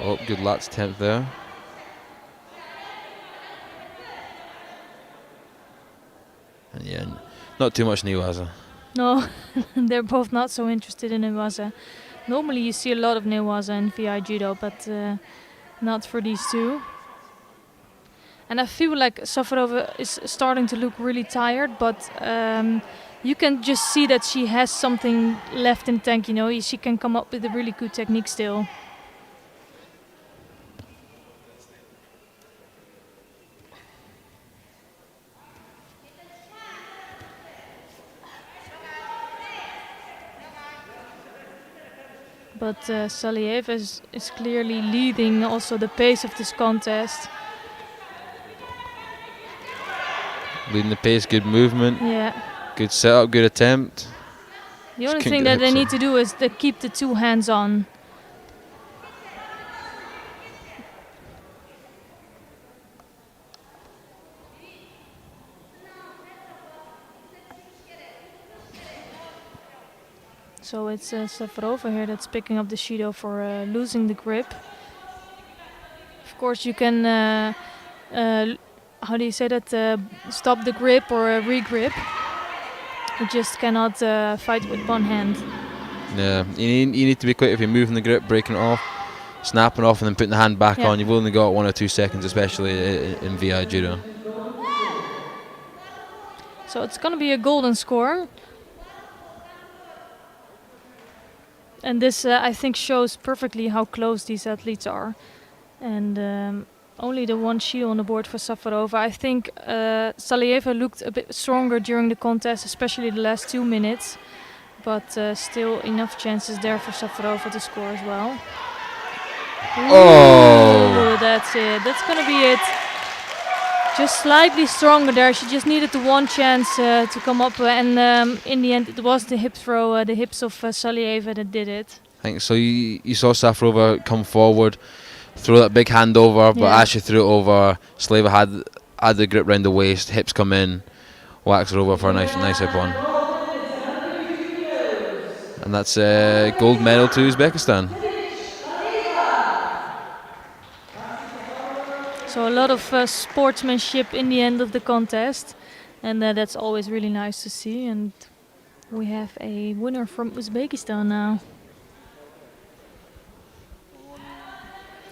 Oh, good lats attempt there. And yeah, not too much Newaza. No, they're both not so interested in Newaza. Normally you see a lot of Newaza in VI Judo, but not for these two. And I feel like Safarova is starting to look really tired, but you can just see that she has something left in the tank, you know. She can come up with a really good technique still. But Salieva is clearly leading also the pace of this contest. Leading the pace, good movement. Yeah. Good setup, good attempt. The only thing that they need to do is to keep the two hands on. So it's Safarova here that's picking up the Shido for losing the grip. Of course you can, how do you say that, stop the grip or re-grip. You just cannot fight with one hand. Yeah, you need to be quick if you're moving the grip, breaking it off, snapping off and then putting the hand back on. You've only got 1 or 2 seconds, especially in VI Judo. So it's going to be a golden score. And this, I think, shows perfectly how close these athletes are. And only the one shield on the board for Safarova. I think Salieva looked a bit stronger during the contest, especially the last 2 minutes. But still enough chances there for Safarova to score as well. Oh! Ooh, that's it. That's going to be it. Just slightly stronger there. She just needed the one chance to come up. And in the end, it was the hip throw, the hips of Salieva that did it. I think so. You saw Safarova come forward, throw that big hand over, but as she threw it over, Salieva had the grip round the waist, hips come in, whacks her over for a nice hip one. And that's gold medal to Uzbekistan. So a lot of sportsmanship in the end of the contest, and that's always really nice to see. And we have a winner from Uzbekistan now.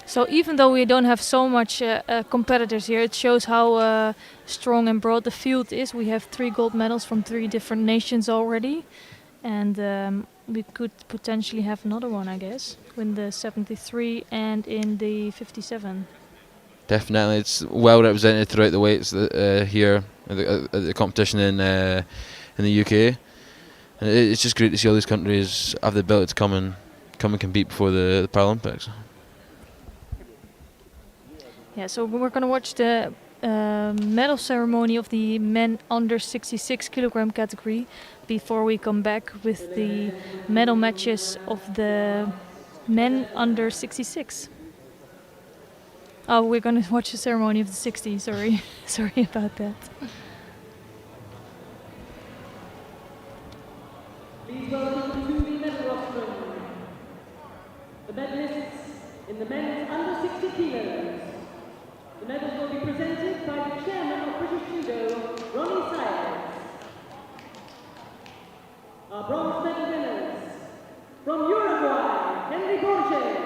So even though we don't have so much competitors here, it shows how strong and broad the field is. We have 3 gold medals from 3 different nations already, and we could potentially have another one, I guess, in the 73 and in the 57. Definitely, it's well represented throughout the weights here at the competition in the UK, and it's just great to see all these countries have the ability to come and compete before the Paralympics. Yeah, so we're going to watch the medal ceremony of the men under 66 kilogram category before we come back with the medal matches of the men under 66. Oh, we're going to watch the ceremony of the 60, sorry. Sorry about that. Please welcome to the medal rostrum the medalists in the men's under 60 kilos. The medals will be presented by the chairman of British Judo, Ronnie Sayers. Our bronze medal winners from Uruguay, Henry Borges,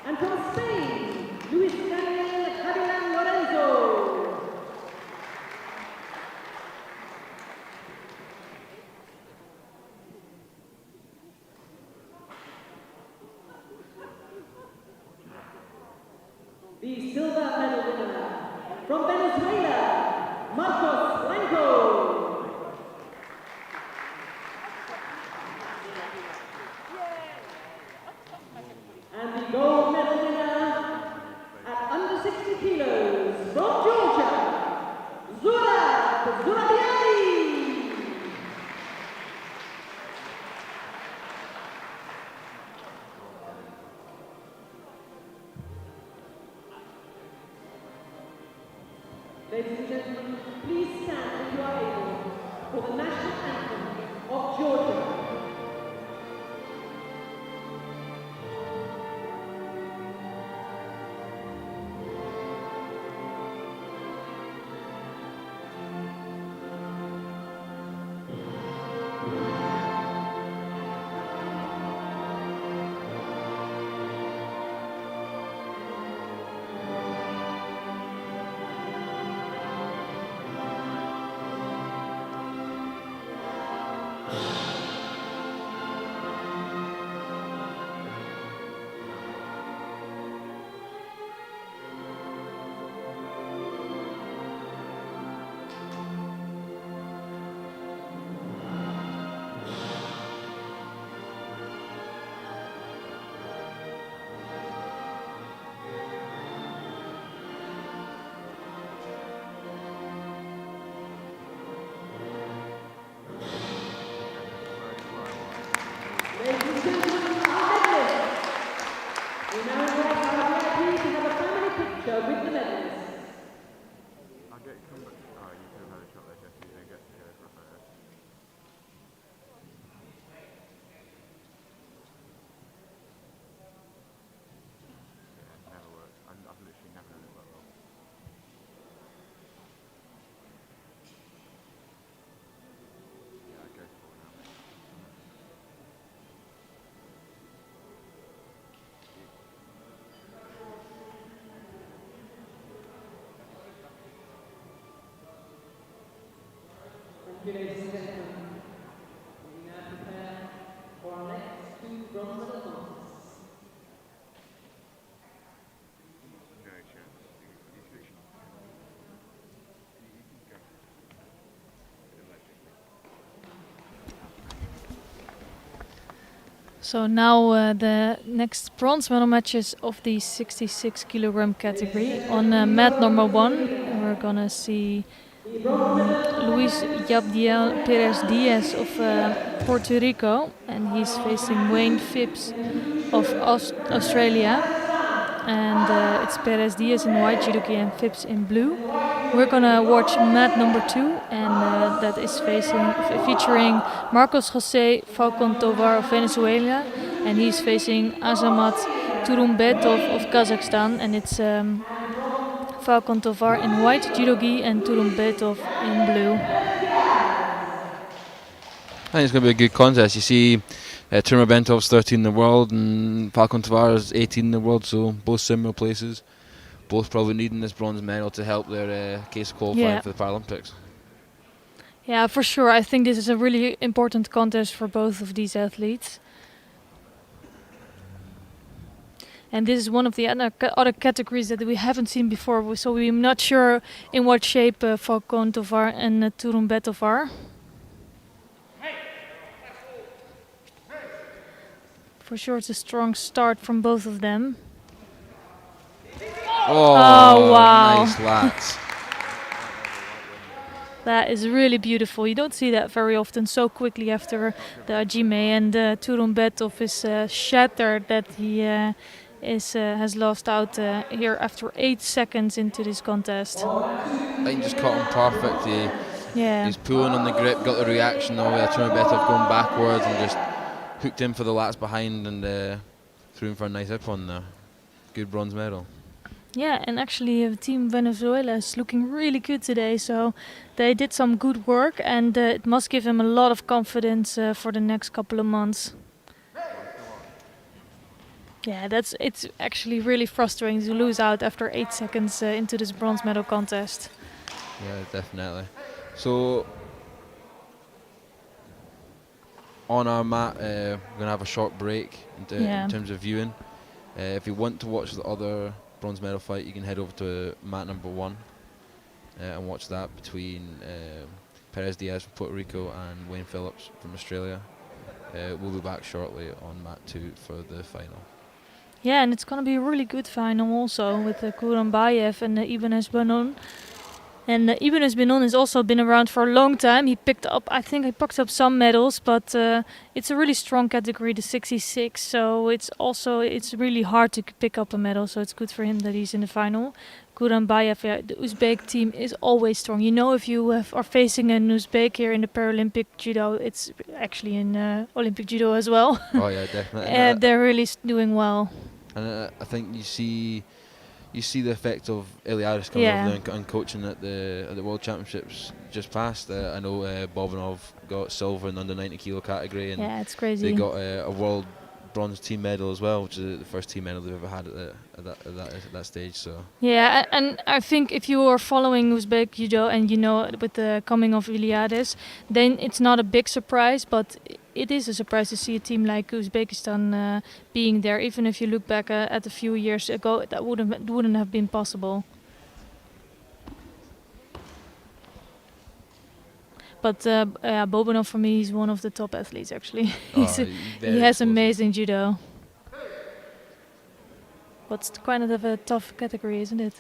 and from Spain, Luis Daniel Javilan Lorenzo. The silver medal winner from Venezuela, Marcos Blanco. And the gold medal winner at under 60 kilos from Georgia, Zura Zurabiani. Ladies and gentlemen, please stand if you are able for the national anthem of Georgia. Ladies and gentlemen, our medalists. We now invite our VIP to have a family picture with the medalists. I'll get you come back. Oh, you can have a shot there, Jesse. You don't get to go for a photo. Yeah, never works. I've literally never done it that well. Yeah, go for it now. Thank you, ladies and gentlemen. We now prepare for our next 2 bronze medal contests. No chance. He's literally. You can go. So now the next bronze medal matches of the 66 kilogram category. On mat number 1, we're gonna see Luis Yabdiel Perez Diaz of Puerto Rico, and he's facing Wayne Phipps of Australia. And it's Perez Diaz in white judogi and Phipps in blue. We're gonna watch mat number 2, and that is featuring Marcos José Falcon Tovar of Venezuela, and he's facing Azamat Turumbetov of Kazakhstan, and it's Falcon Tovar in white judogi and Turumbetov in blue. I think it's going to be a good contest. You see Turmabentov's 13 in the world and Falcon Tavares 18 in the world, so both similar places. Both probably needing this bronze medal to help their case of qualifying for the Paralympics. Yeah, for sure. I think this is a really important contest for both of these athletes. And this is one of the other categories that we haven't seen before, so we're not sure in what shape Falcon Tovar and Turumbetov are. For sure it's a strong start from both of them. Oh wow. Nice lats. That is really beautiful. You don't see that very often so quickly after the Ajime, and Turumbetov is shattered that he has lost out here after 8 seconds into this contest. I think just caught him perfect. He's pulling on the grip, got the reaction of Turumbetov going backwards and just hooked in for the lats behind and threw him for a nice hip on there. Good bronze medal. Yeah, and actually Team Venezuela is looking really good today, so they did some good work, and it must give them a lot of confidence for the next couple of months. Yeah, it's actually really frustrating to lose out after 8 seconds into this bronze medal contest. Yeah, definitely. So on our mat, we're going to have a short break in terms of viewing. If you want to watch the other bronze medal fight, you can head over to mat number 1 and watch that between Perez Diaz from Puerto Rico and Wayne Phillips from Australia. We'll be back shortly on mat 2 for the final. Yeah, and it's going to be a really good final also with Kurambayev and Ibanez Banon. And Ibanez Banon has also been around for a long time. He picked up some medals, but it's a really strong category, the 66. So it's really hard to pick up a medal. So it's good for him that he's in the final. Kurambayev, the Uzbek team is always strong. You know, if you are facing an Uzbek here in the Paralympic Judo, it's actually in Olympic Judo as well. Oh yeah, definitely. They're really doing well. And I think you see the effect of Iliadis coming over there and coaching at the World Championships just past. I know Bobinov got silver in the under 90 kilo category, and it's crazy. they got a world bronze team medal as well, which is the first team medal they've ever had at that stage. So yeah, and I think if you are following Uzbek Judo and you know with the coming of Iliadis, then it's not a big surprise, but it is a surprise to see a team like Uzbekistan being there. Even if you look back at a few years ago, that wouldn't have been possible. But Bobinov, for me, he's one of the top athletes actually. He has amazing judo. But it's kind of a tough category, isn't it?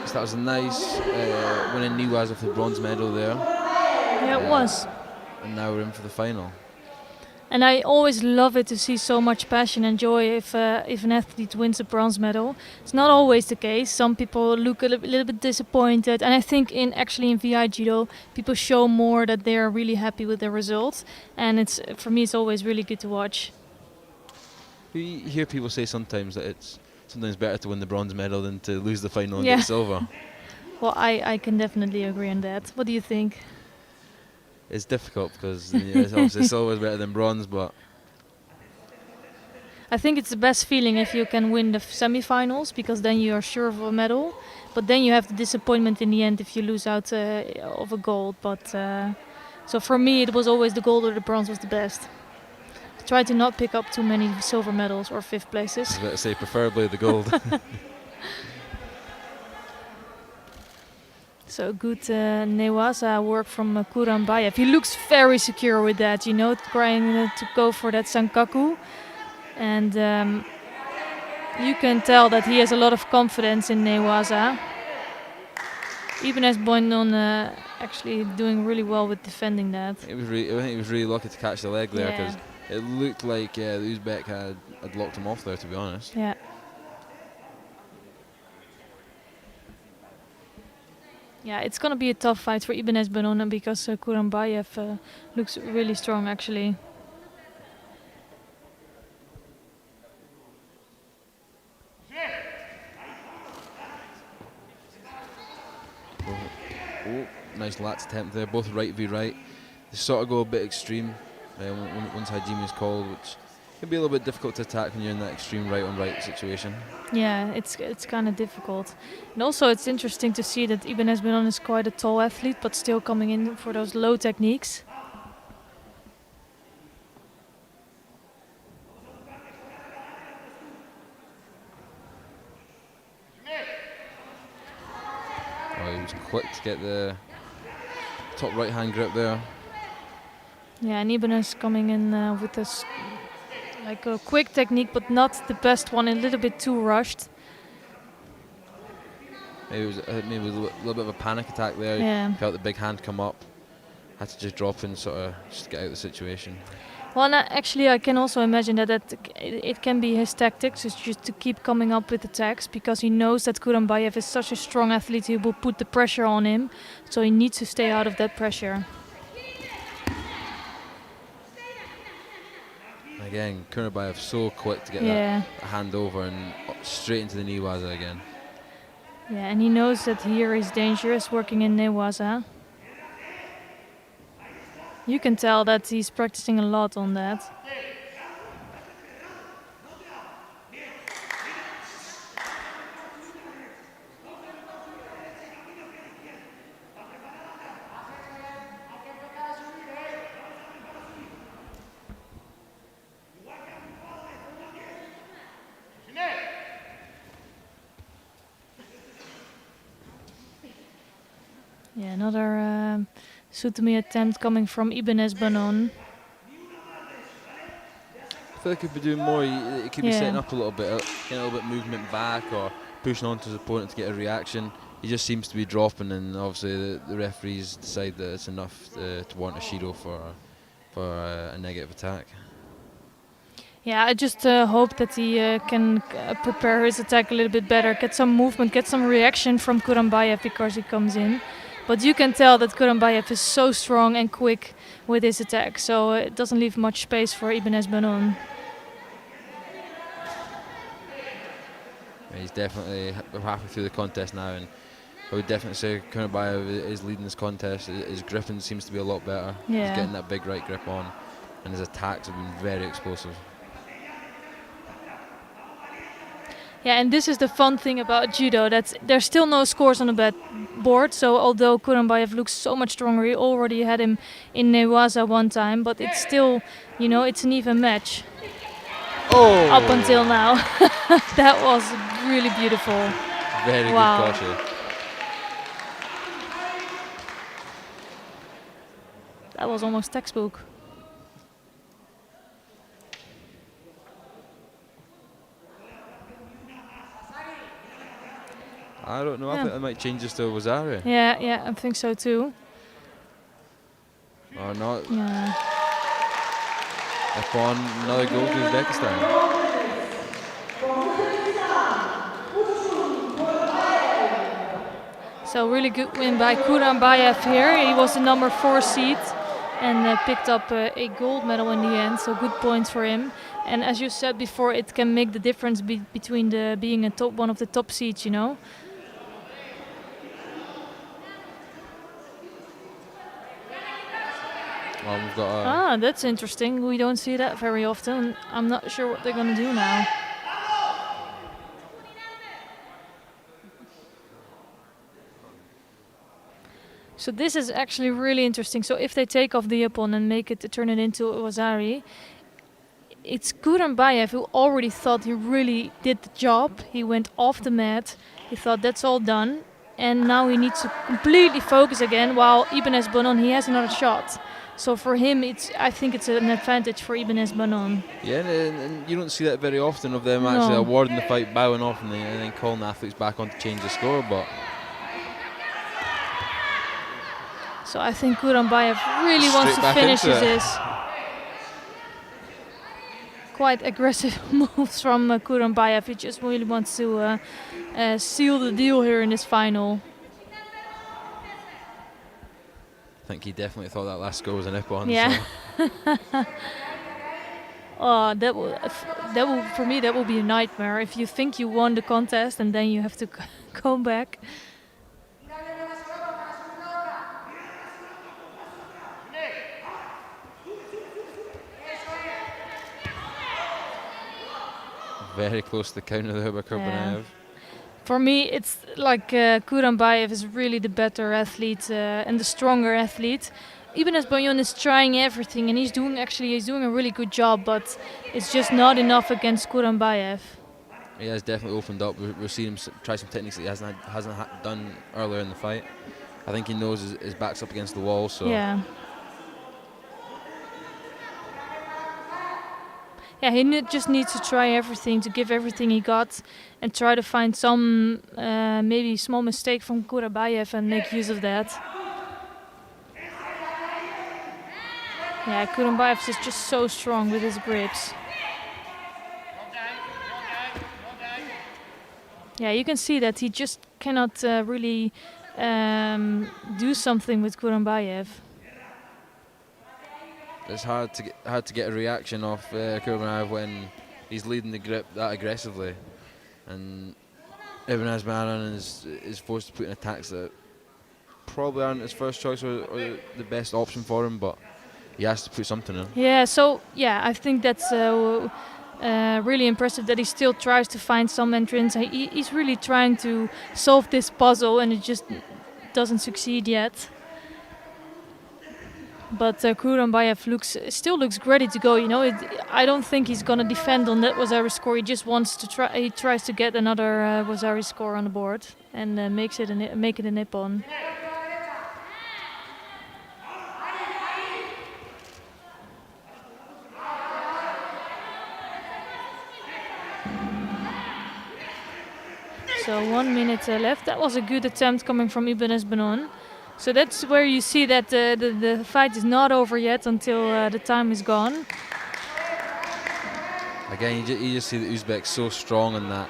So that was a nice winning Niwaza for the bronze medal there. Yeah, it was. And now we're in for the final. And I always love it to see so much passion and joy if an athlete wins a bronze medal. It's not always the case. Some people look a little bit disappointed, and I think in VI Judo, people show more that they are really happy with their results. And it's for me, it's always really good to watch. You hear people say sometimes that it's sometimes better to win the bronze medal than to lose the final and get silver. Well, I can definitely agree on that. What do you think? It's difficult because obviously silver is better than bronze, but I think it's the best feeling if you can win the semi-finals, because then you are sure of a medal. But then you have the disappointment in the end if you lose out of a gold. But so for me, it was always the gold or the bronze was the best. Try to not pick up too many silver medals or fifth places. I was about to say preferably the gold. So good Newaza work from Kurambayev. He looks very secure with that, trying to go for that Sankaku. And you can tell that he has a lot of confidence in Newaza. Ibanez Boinon actually doing really well with defending that. I think he was really lucky to catch the leg there, because it looked like the Uzbek had locked him off there, to be honest. Yeah. Yeah, it's going to be a tough fight for Ibanez Boinon because Kurambayev looks really strong, actually. Oh, nice lats attempt there, both right v right. They sort of go a bit extreme once Hajime is called, which can be a little bit difficult to attack when you're in that extreme right on right situation. Yeah, it's kind of difficult. And also it's interesting to see that Ibanez Boinon is quite a tall athlete, but still coming in for those low techniques. Oh, he was quick to get the top right hand grip there. Yeah, and Ibanez coming in with this like a quick technique, but not the best one, a little bit too rushed. Maybe it was a little bit of a panic attack there. Yeah. Felt the big hand come up, had to just drop in, sort of just get out of the situation. Well, and actually I can also imagine that it can be his tactics, is just to keep coming up with attacks, because he knows that Kurambayev is such a strong athlete, he will put the pressure on him, so he needs to stay out of that pressure. Again, Kurambayev so quick to get that hand over and straight into the Newaza again. Yeah, and he knows that here is dangerous working in Newaza. You can tell that he's practicing a lot on that. Yeah, another Sutami attempt coming from Ibanez Boinon. I feel like he could be doing more. He could be setting up a little bit, getting a little bit movement back, or pushing onto his opponent to get a reaction. He just seems to be dropping, and obviously the referees decide that it's enough to warrant a Shido for a negative attack. Yeah, I just hope that he can prepare his attack a little bit better, get some movement, get some reaction from Kurambayev because he comes in. But you can tell that Kurambayev is so strong and quick with his attack, so it doesn't leave much space for Ibanez Boinon. He's definitely halfway through the contest now, and I would definitely say Kurenbayev is leading this contest. His gripping seems to be a lot better. Yeah. He's getting that big right grip on, and his attacks have been very explosive. Yeah, and this is the fun thing about judo. There's still no scores on the board. So although Kurenbayev looks so much stronger, he already had him in Newaza one time, but it's still, it's an even match. Oh! Up until now. That was really beautiful. Very good caution. That was almost textbook. I don't know. I think that might change this to Wazari. Yeah, I think so too. Or not. Yeah. Upon another goal to Uzbekistan. So really good win by Kurenbayev here. He was the number 4 seed and picked up a gold medal in the end. So good points for him. And as you said before, it can make the difference between being one of the top seeds, Well, we've got that's interesting. We don't see that very often. I'm not sure what they're going to do now. So this is actually really interesting. So if they take off the ippon and turn it into Wazari, it's Kurenbayev who already thought he really did the job. He went off the mat. He thought that's all done. And now he needs to completely focus again, while Ibanez Bonon, he has another shot. So for him, I think it's an advantage for Ibanez Bonon. Yeah, and you don't see that very often of them actually awarding the fight, bowing off, and then calling the athletes back on to change the score. But so I think Kurenbayev really wants to finish this. Quite aggressive moves from Kurenbayev. He just really wants to seal the deal here in this final. I think he definitely thought that last score was an ippon. Yeah. So. Oh, that will for me that will be a nightmare if you think you won the contest and then you have to go back. Very close to the counter there by Kurenbayev. For me, it's like Kurenbayev is really the better athlete and the stronger athlete. Ibanez Bonon is trying everything and he's doing a really good job, but it's just not enough against Kurenbayev. He has definitely opened up. We've seen him try some techniques that he hasn't done earlier in the fight. I think he knows his back's up against the wall, so. Yeah. Yeah, he just needs to try everything, to give everything he got, and try to find some maybe small mistake from Kurenbayev and make use of that. Yeah, Kurenbayev is just so strong with his grips. Yeah, you can see that he just cannot really do something with Kurenbayev. It's hard to get a reaction off Kurenbayev when he's leading the grip that aggressively, and Ibanez Bonon is forced to put in attacks that probably aren't his first choice or the best option for him, but he has to put something in. Yeah, so I think that's really impressive that he still tries to find some entrance. He's really trying to solve this puzzle, and it just doesn't succeed yet. But Kurenbayev still looks ready to go. I don't think he's gonna defend on that Wazari score. He just wants to try. He tries to get another Wazari score on the board and make it a ippon. So 1 minute left. That was a good attempt coming from Ibanez Bonon. So that's where you see that the fight is not over yet until the time is gone. Again, you just see that Uzbek's so strong in that.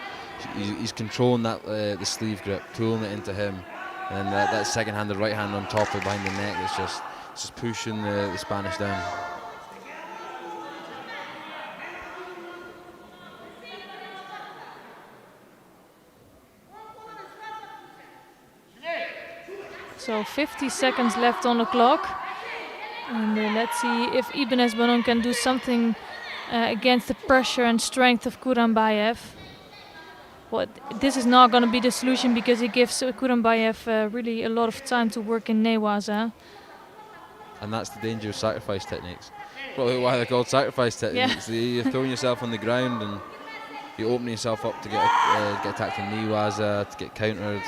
He's controlling that the sleeve grip, pulling it into him. And then that second-handed right hand on top of behind the neck that's just pushing the Spanish down. So 50 seconds left on the clock. And let's see if Ibanez Banon can do something against the pressure and strength of Kurambayev. Well, this is not going to be the solution because it gives Kurambayev really a lot of time to work in Newaza. And that's the danger of sacrifice techniques. Probably why they're called sacrifice techniques. Yeah. You're throwing yourself on the ground and you open yourself up to get attacked in Newaza, to get countered.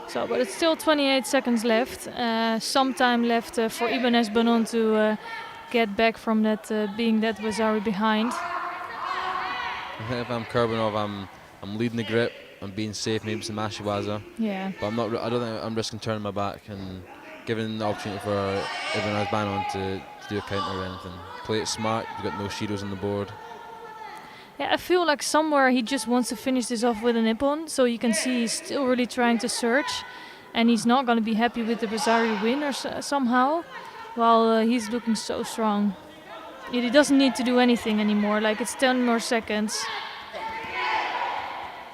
So, but it's still 28 seconds left. Some time left for Ibanez Banon to get back from that being that Wazari behind. I think if I'm Kurbanov, I'm leading the grip. I'm being safe, maybe some Ashiwaza. Yeah. But I'm not. I don't think I'm risking turning my back and giving the opportunity for Ibanez Banon to do a counter or anything. Play it smart. You've got no Shidos on the board. Yeah, I feel like somewhere he just wants to finish this off with a nippon. So you can see he's still really trying to search. And he's not going to be happy with the Bazari win or somehow. While he's looking so strong. He doesn't need to do anything anymore. Like, it's 10 more seconds.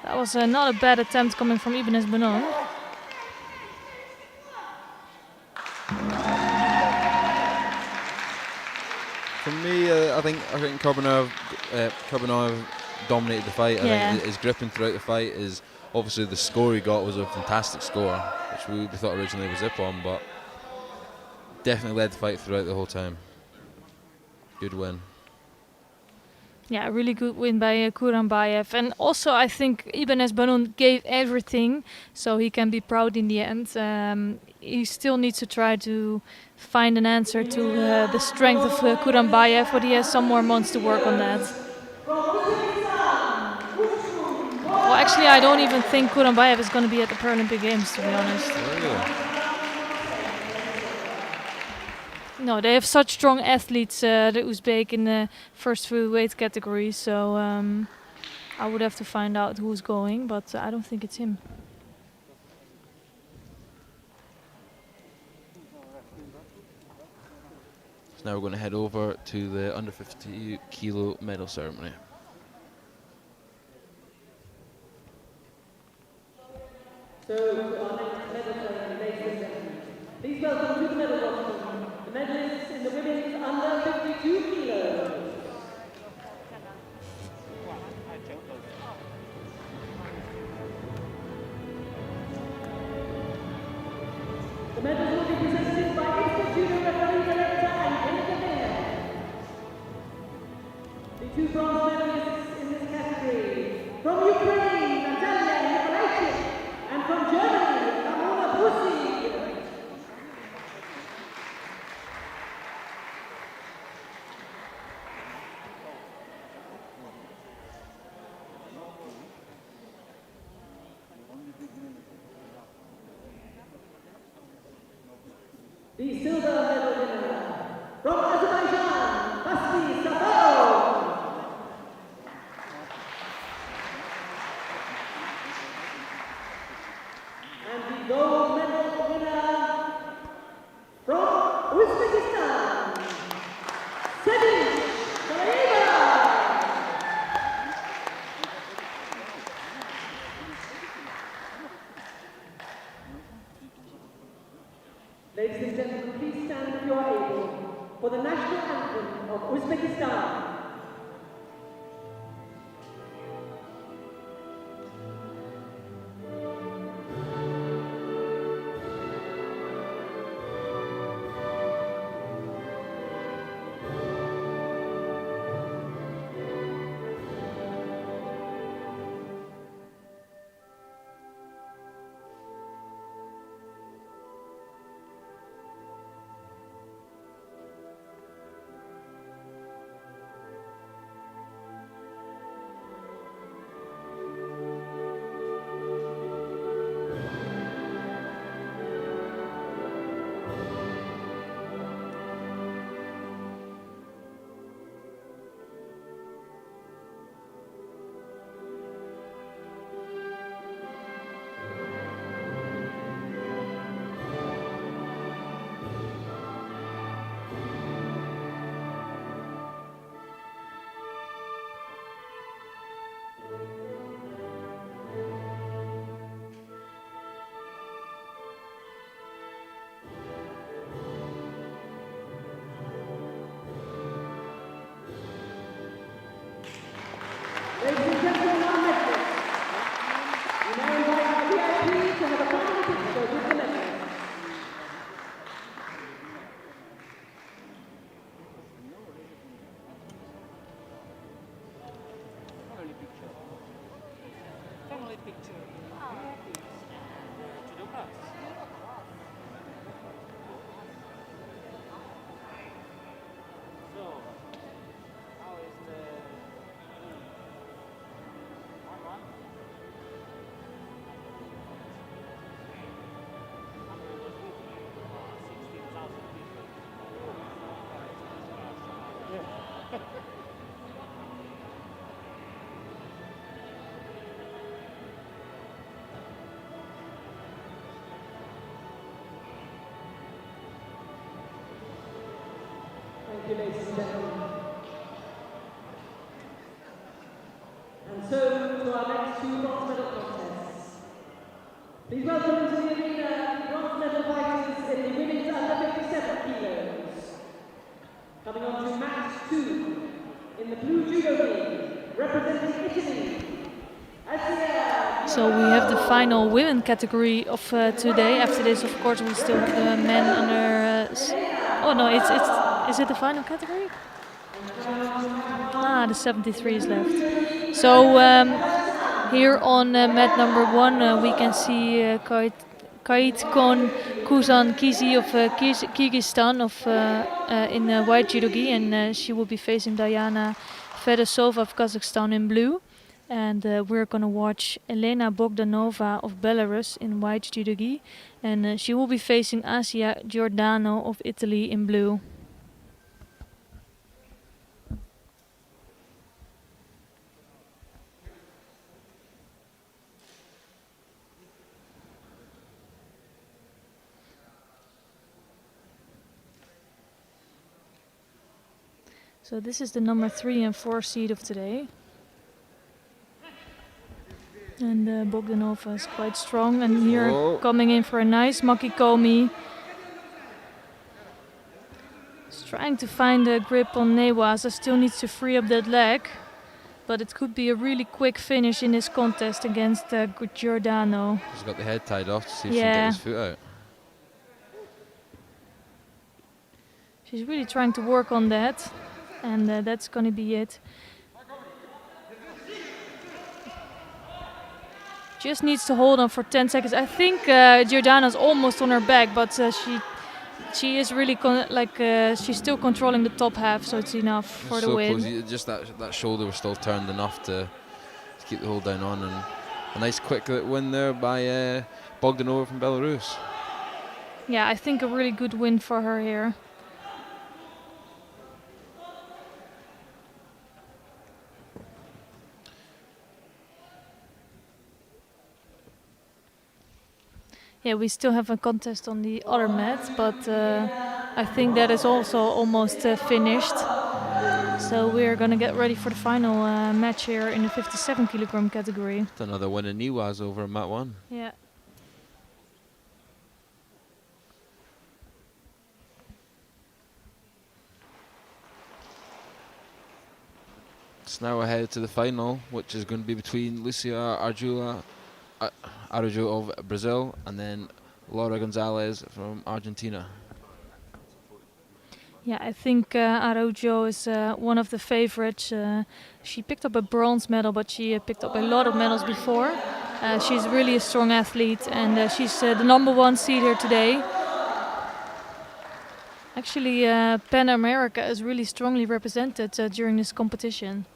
That was not a bad attempt coming from Ibanez Banon. For me, I think Kurbanov dominated the fight. Yeah. I think his gripping throughout the fight is obviously the score he got was a fantastic score, which we thought originally was Ippon, but definitely led the fight throughout the whole time. Good win. Yeah, really good win by Kurambayev. And also I think Ibanez Banon gave everything, so he can be proud in the end. He still needs to try to find an answer to the strength of Kurambayev, but he has some more months to work on that. Well, actually, I don't even think Kurambayev is going to be at the Paralympic Games, to be honest. Really? No, they have such strong athletes, the Uzbek, in the first few weight categories. So I would have to find out who's going, but I don't think it's him. So now we're going to head over to the under 50 kilo medal ceremony. So, our next medal ceremony, ladies and gentlemen. Please welcome to the medal rostrum the medalists in the women's under 52 kilos. The medals will be presented by IBSA Judo referee director and GBR. The two bronze medalists in this category from Ukraine, Natalia Nikolaichik, and from Germany, Ramona Bussi. The silver medal winner from Azerbaijan, Basti Safo. And the gold medal winner from Uzbekistan, Sevinch Salayeva. Ladies and gentlemen, please stand if you are able for the national anthem of Uzbekistan. Ladies and gentlemen, our medalists. We now invite our VIP to have a final picture with the medalists. Thank you, ladies and gentlemen. And so, to our next two bronze medal contests. Please welcome into the arena the bronze medal fighters in the women's under 57 kilos. Coming on to match 2 in the blue judo ring, representing Italy. So we have the final women category of today. After this, of course, we still have the men under. Oh no, is it the final category? Ah, the 73 is left. So here on mat number 1, we can see Kaitkon Kuzan Kizi of Kyrgyzstan in white judogi, and she will be facing Diana Fedosova of Kazakhstan in blue. And we're going to watch Elena Bogdanova of Belarus in white judogi, and she will be facing Asia Giordano of Italy in blue. So this is the number 3 and 4 seed of today. And Bogdanova is quite strong, and here coming in for a nice makikomi. He's trying to find a grip on Newasa, still needs to free up that leg. But it could be a really quick finish in this contest against Giordano. He's got the head tied off to see if she can get his foot out. She's really trying to work on that, and that's going to be it. Just needs to hold on for 10 seconds. I think Giordano's almost on her back, but she is really she's still controlling the top half, so it's enough for the win. Close. Just that shoulder was still turned enough to keep the hold down on, and a nice quick win there by Bogdanova from Belarus. Yeah, I think a really good win for her here. Yeah, we still have a contest on the other mat, but I think that is also almost finished. So we're going to get ready for the final match here in the 57 kilogram category. It's another win in Niwas over mat 1. Yeah. It's now ahead to the final, which is going to be between Lucia Araujo of Brazil and then Laura Gonzalez from Argentina. Yeah, I think Araujo is one of the favorites. She picked up a bronze medal, but she picked up a lot of medals before. She's really a strong athlete, and she's the number 1 seed here today. Actually, Pan America is really strongly represented during this competition.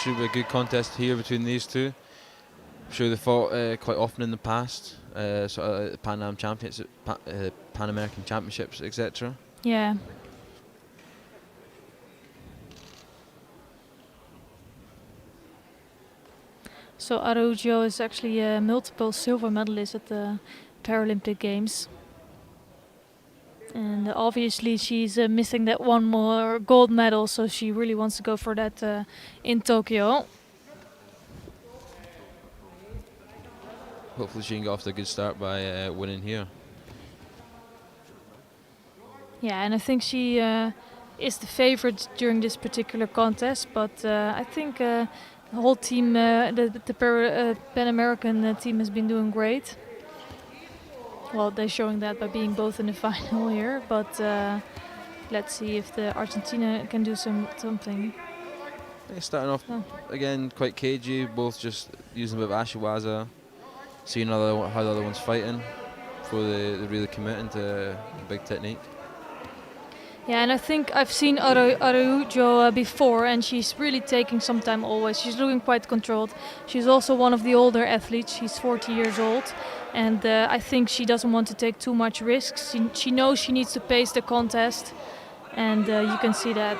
should be a good contest here between these two. I'm sure they fought quite often in the past, sort of at Pan Am Championships, Pan American Championships, etc. Yeah. So Araujo is actually a multiple silver medalist at the Paralympic Games. And obviously she's missing that one more gold medal, so she really wants to go for that in Tokyo. Hopefully she can get off to a good start by winning here. Yeah, and I think she is the favorite during this particular contest, but I think the whole team, the Pan American team has been doing great. Well, they're showing that by being both in the final here, but let's see if the Argentina can do something. They're starting off again quite cagey, both just using a bit of ashiwaza, seeing how the other one's fighting before they really commit into big technique. Yeah, and I think I've seen Araujo before, and she's really taking some time always. She's looking quite controlled. She's also one of the older athletes. She's 40 years old, and I think she doesn't want to take too much risks. She knows she needs to pace the contest, and you can see that.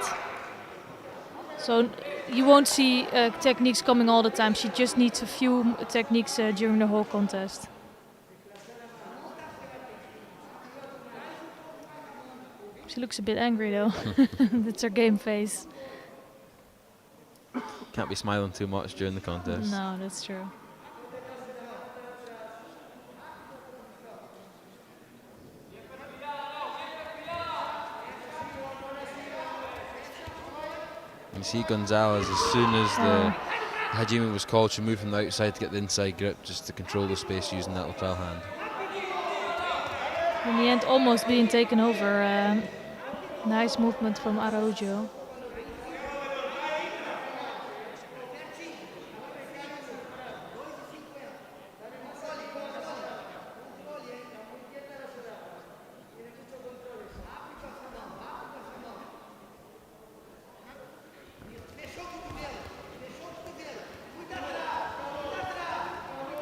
So you won't see techniques coming all the time. She just needs a few techniques during the whole contest. She looks a bit angry though. That's her game face. Can't be smiling too much during the contest. No, that's true. You see Gonzalez, as soon as the Hajime was called, she moved from the outside to get the inside grip just to control the space using that lapel hand. In the end, almost being taken over. Nice movement from Araujo.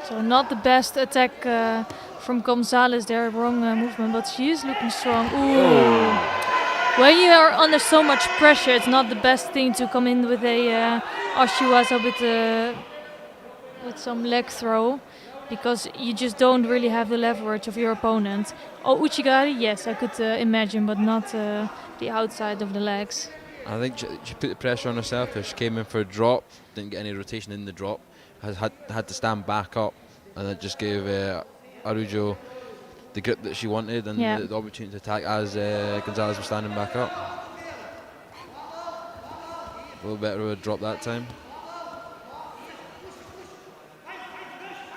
So not the best attack from Gonzalez there, wrong movement, but she is looking strong. Ooh. When you are under so much pressure, it's not the best thing to come in with a ashiwaza with some leg throw, because you just don't really have the leverage of your opponent. Oh, Uchigari, yes, I could imagine, but not the outside of the legs. I think she put the pressure on herself there. She came in for a drop, didn't get any rotation in the drop, had to stand back up, and that just gave Araujo the grip that she wanted and the opportunity to attack as Gonzalez was standing back up. A little better of a drop that time.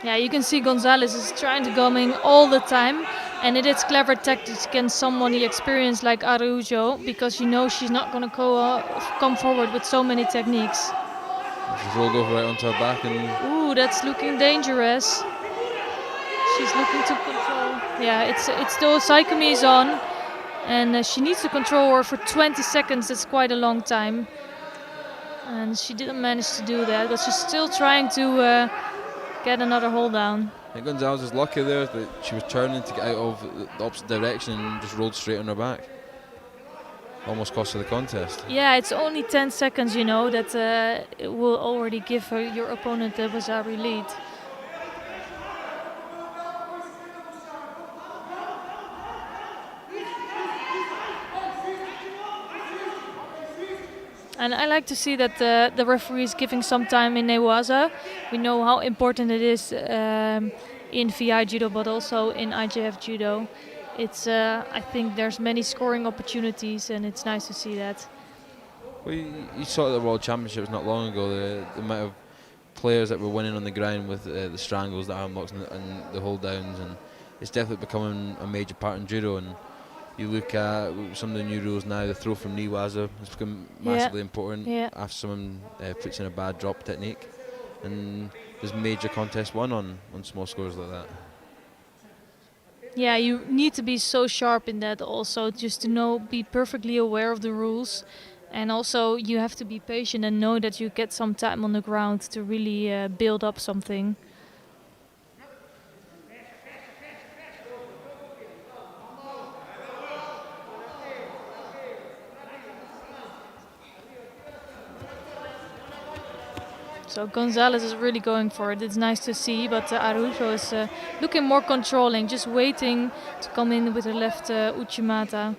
Yeah, you can see Gonzalez is trying to go in all the time, and it is clever tactics against someone experienced like Araujo, because you know she's not going to come forward with so many techniques. She's rolled over right onto her back, and ooh, that's looking dangerous. She's looking to control. Yeah, it's the Saikumi is on, and she needs to control her for 20 seconds. That's quite a long time, and she didn't manage to do that, but she's still trying to get another hold down. I think Gonzalez was lucky there that she was turning to get out of the opposite direction and just rolled straight on her back. Almost cost her the contest. Yeah, it's only 10 seconds, you know, that it will already give your opponent the Bazari lead. And I like to see that the referee is giving some time in Newaza. We know how important it is in VI Judo, but also in IJF Judo. It's I think there's many scoring opportunities, and it's nice to see that. Well, you saw at the World Championships not long ago the amount of players that were winning on the ground with the strangles, the arm locks, and the hold downs, and it's definitely becoming a major part in judo. And you look at some of the new rules now, the throw from Newaza has become massively important after someone puts in a bad drop technique, and there's major contests won on small scores like that. Yeah, you need to be so sharp in that also, just to be perfectly aware of the rules. And also you have to be patient and know that you get some time on the ground to really build up something. So Gonzalez is really going for it. It's nice to see, but Araujo is looking more controlling, just waiting to come in with the left Uchimata.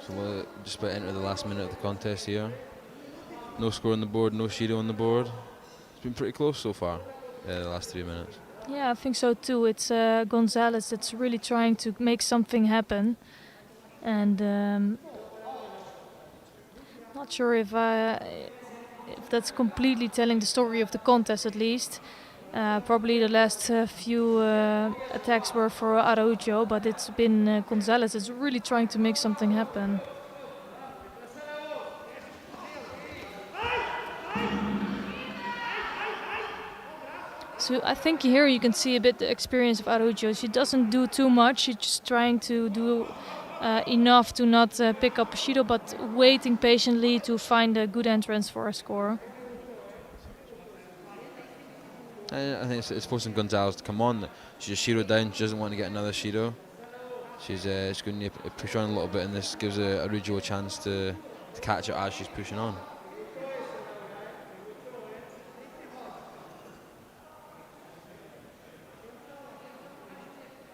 So we'll just about enter the last minute of the contest here. No score on the board, no Shido on the board. It's been pretty close so far, the last 3 minutes. Yeah, I think so too. It's Gonzalez that's really trying to make something happen. And not sure if that's completely telling the story of the contest at least. Probably the last few attacks were for Araujo, but it's been Gonzalez that's really trying to make something happen. So I think here you can see a bit the experience of Araujo. She doesn't do too much. She's just trying to do enough to not pick up Shido, but waiting patiently to find a good entrance for a score. I think it's forcing Gonzalez to come on. She's just Shido down. She doesn't want to get another Shido. She's going to push on a little bit, and this gives Araujo a chance to catch her as she's pushing on.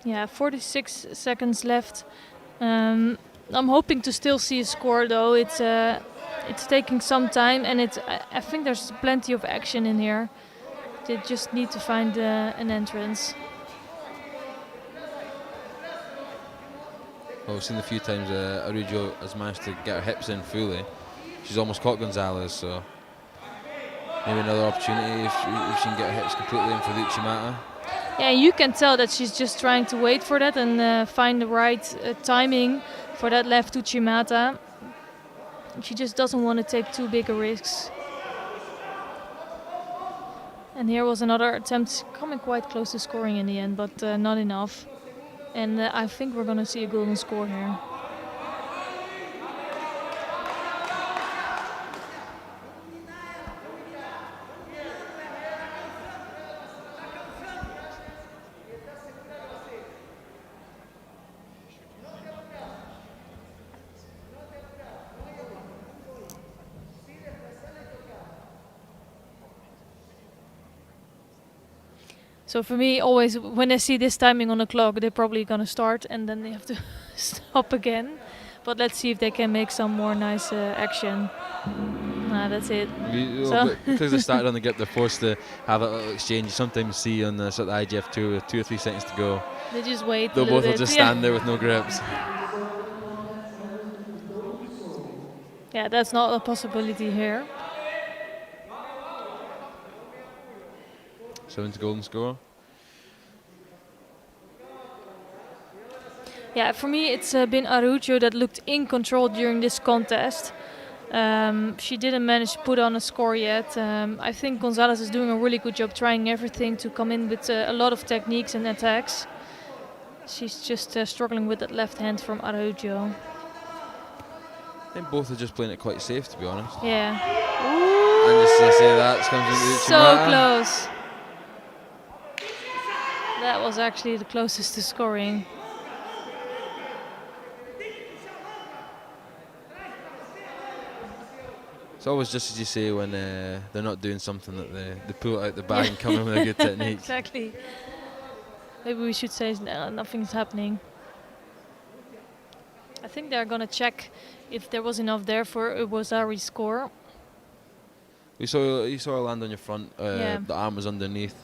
Yeah, 46 seconds left. I'm hoping to still see a score, though. It's taking some time, and I think there's plenty of action in here. They just need to find an entrance. Well, we've seen a few times Araujo has managed to get her hips in fully. She's almost caught Gonzalez, so maybe another opportunity if she can get her hips completely in for the Uchimata. Yeah, you can tell that she's just trying to wait for that and find the right timing for that left Uchimata. She just doesn't want to take too big a risks. And here was another attempt coming quite close to scoring in the end, but not enough. And I think we're going to see a golden score here. So for me, always when I see this timing on the clock, they're probably going to start and then they have to stop again. But let's see if they can make some more nice action. Nah, that's it. Because they started on the grip, they're forced to have that little exchange. You sometimes see on the sort of IGF2 with 2 or 3 seconds to go. They just wait. They'll both will just stand there with no grips. Yeah, that's not a possibility here. 7th golden score. Yeah, for me it's been Araujo that looked in control during this contest. She didn't manage to put on a score yet. I think Gonzalez is doing a really good job trying everything to come in with a lot of techniques and attacks. She's just struggling with that left hand from Araujo. I think both are just playing it quite safe, to be honest. Yeah. Ooh. And just to say that comes into the so close. That was actually the closest to scoring. It's always just as you say when they're not doing something that they pull it out the bag and come in with a good technique. Exactly. Maybe we should say no, nothing's happening. I think they're going to check if there was enough there for a Wazari score. You saw her land on your front, the arm was underneath.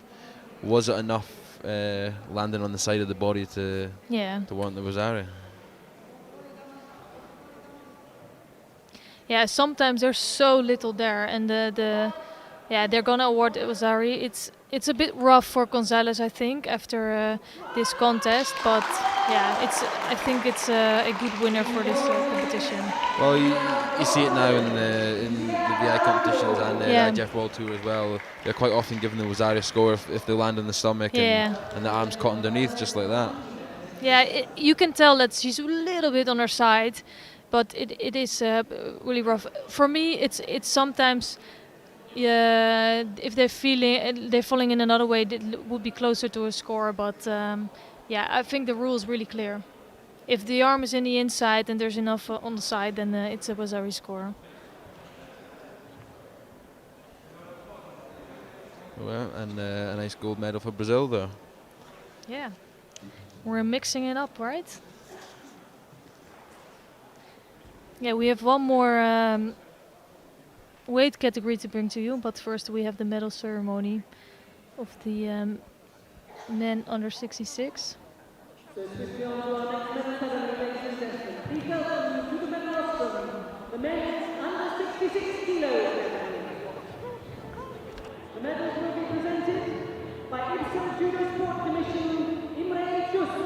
Was it enough landing on the side of the body to warrant the Wazari? Yeah, sometimes there's so little there, and the Yeah, they're gonna award Ozari. It's a bit rough for Gonzalez, I think, after this contest. But yeah, I think it's a good winner for this competition. Well, you see it now in the VI competitions and the IGF World Tour as well. They're quite often giving the Ozari score if they land on the stomach and the arms caught underneath, just like that. Yeah, you can tell that she's a little bit on her side, but it is really rough. For me, it's sometimes. Yeah, if they're falling in another way, it would be closer to a score. But yeah, I think the rule is really clear. If the arm is in the inside and there's enough on the side, then it's a Ozari score. Well, and a nice gold medal for Brazil there. Yeah, we're mixing it up, right? Yeah, we have one more weight category to bring to you, but first we have the medal ceremony of the men under 66. So swiftly on to our next medal ceremony, ladies and gentlemen. Please welcome to the medal rostrum, the men under 66 kilos. The medals will be presented by IBSA Judo Sport Commission, Imre Just.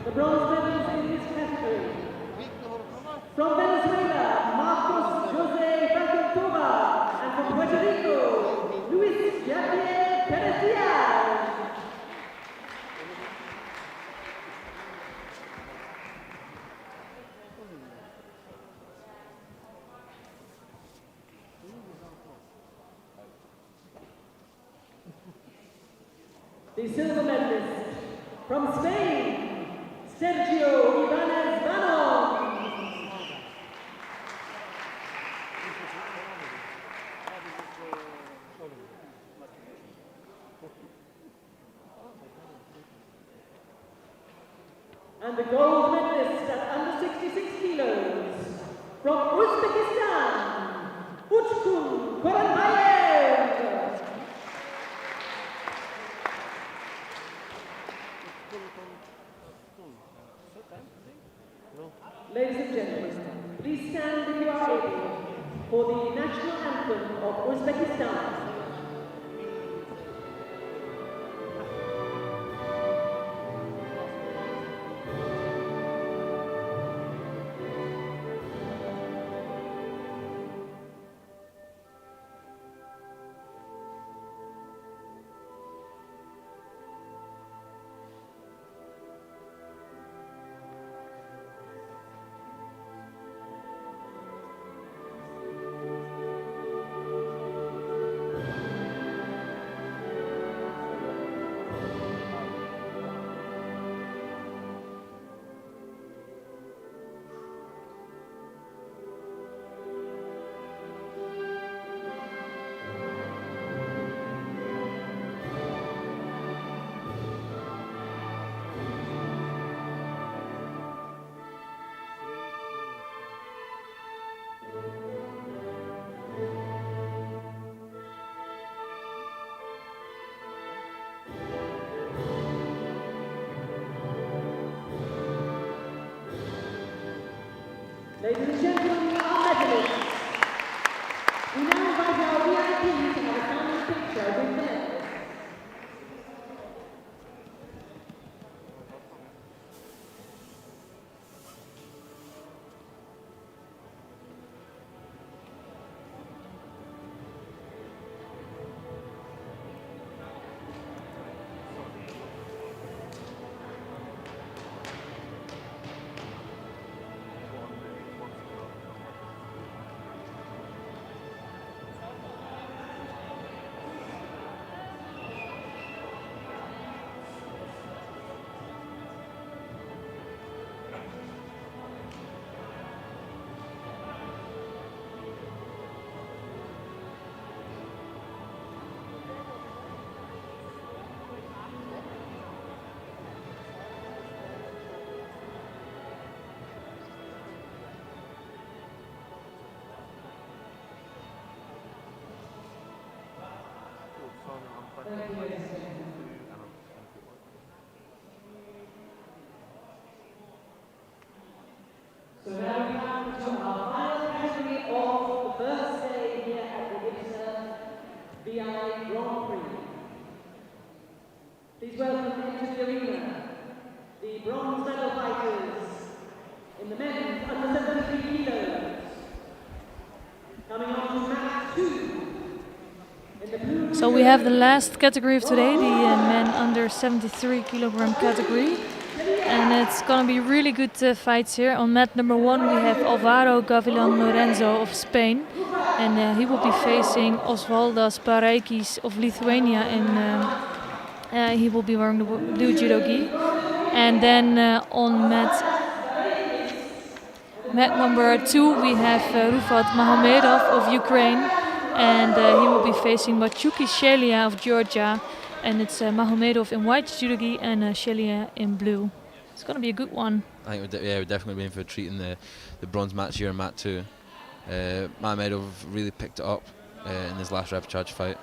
The bronze medals in this category. From Venezuela, Marcos Jose Francontova, and from Puerto Rico, Luis Javier Perez Diaz. The silver medalist from Spain, Sergio Ibanez Banon. And the gold medalist at under 66 kilos from Uzbekistan, Utkun Koranbayev. Ladies and gentlemen, please stand if you are able for the national anthem of Uzbekistan. Ladies and gentlemen, our medalists. We now invite our VIPs to have a family picture with the medalists. VI Grand Prix. Please welcome into the arena the bronze medal fighters in the men's under 73 kilos. Coming on to match 2. So we have the last category of today, the men under 73 kilogram category. And it's going to be really good fights here. On mat number 1 we have Alvaro Gavilan Lorenzo of Spain. And he will be facing Osvaldas Bareikis of Lithuania. And he will be wearing the blue judo gi. And then on mat number 2 we have Rufat Mahomedov of Ukraine. And he will be facing Machuki Shelia of Georgia. And it's Mahomedov in white judo gi and Shelia in blue. It's going to be a good one. I think we're definitely be in for a treat in the bronze match here in mat 2. Mahomedov really picked it up in his last repechage fight.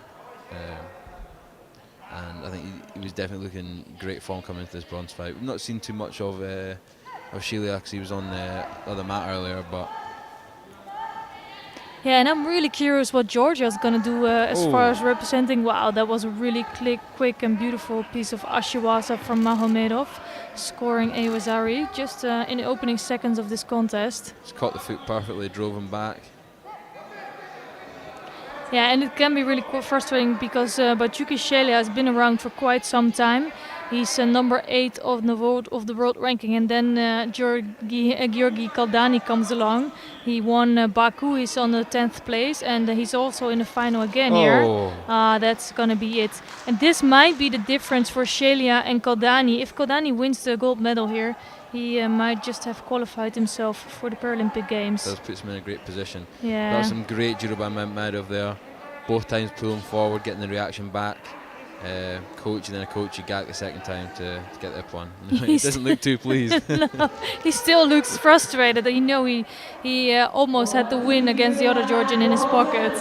And I think he was definitely looking great form coming into this bronze fight. We've not seen too much of Shelia because he was on the other mat earlier, but yeah, and I'm really curious what Georgia is going to do as far as representing. Wow, that was a really quick and beautiful piece of Ashiwaza from Mahomedov, scoring Awazari just in the opening seconds of this contest. Just caught the foot perfectly, drove him back. Yeah, and it can be really frustrating because Bachuki Shelia has been around for quite some time. He's number 8 of the world ranking, and then Georgi Kaldani comes along. He won Baku. He's on the 10th place, and he's also in the final again here. That's gonna be it. And this might be the difference for Shelia and Kaldani. If Kaldani wins the gold medal here, he might just have qualified himself for the Paralympic Games. That puts him in a great position. Yeah. That was some great judo by Mahomedov there. Both times pulling forward, getting the reaction back. Coach and then a coachy gag the second time to get the up one. He doesn't look too pleased. No, he still looks frustrated. He almost had the win against the other Georgian in his pocket,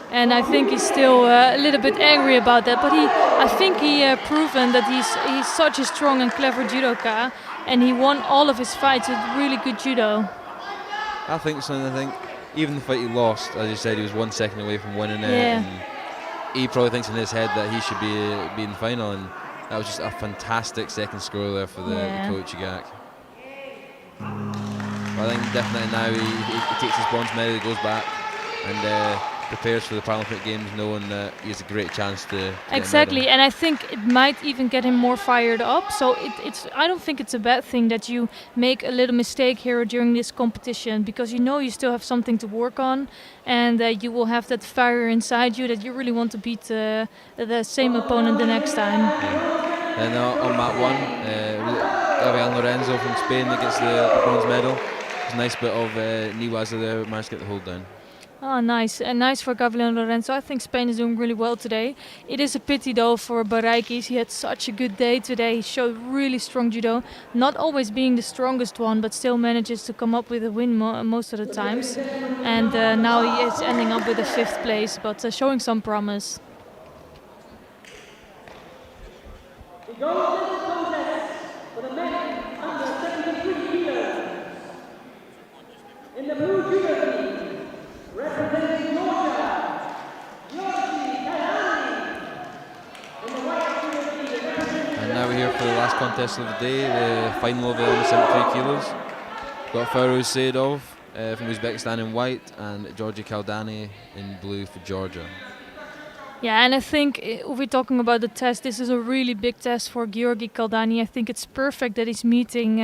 and I think he's still a little bit angry about that. But I think he proven that he's such a strong and clever judoka, and he won all of his fights with really good judo. I think so. And I think even the fight he lost, as you said, he was 1 second away from winning it. Yeah. And he probably thinks in his head that he should be in the final, and that was just a fantastic second score there for the coach Gak. But I think definitely now he takes his bronze medal, he goes back and prepares for the Paralympic Games, knowing that he has a great chance to exactly, and I think it might even get him more fired up. So I don't think it's a bad thing that you make a little mistake here during this competition, because you know you still have something to work on, and you will have that fire inside you that you really want to beat the same opponent the next time. Yeah. And on mat 1, Gavilan Lorenzo from Spain that gets the bronze medal. It's a nice bit of Niwaza there, managed to get the hold down. Oh, nice. And nice for Gavilan Lorenzo. I think Spain is doing really well today. It is a pity, though, for Bareikis. He had such a good day today. He showed really strong judo. Not always being the strongest one, but still manages to come up with a win most of the times. And now he is ending up with a 5th place, but showing some promise. The gold medal contest for the men under 73 kilos. In the blue judo team, representing Georgia, Georgi Kaldani. In the white judo team, representing. And now we're here for the last contest of the day, the final of the under 73 kilos. Got Farouz Saidov from Uzbekistan in white and Georgi Kaldani in blue for Georgia. Yeah, and I think if we're talking about the test, this is a really big test for Georgi Kaldani. I think it's perfect that he's meeting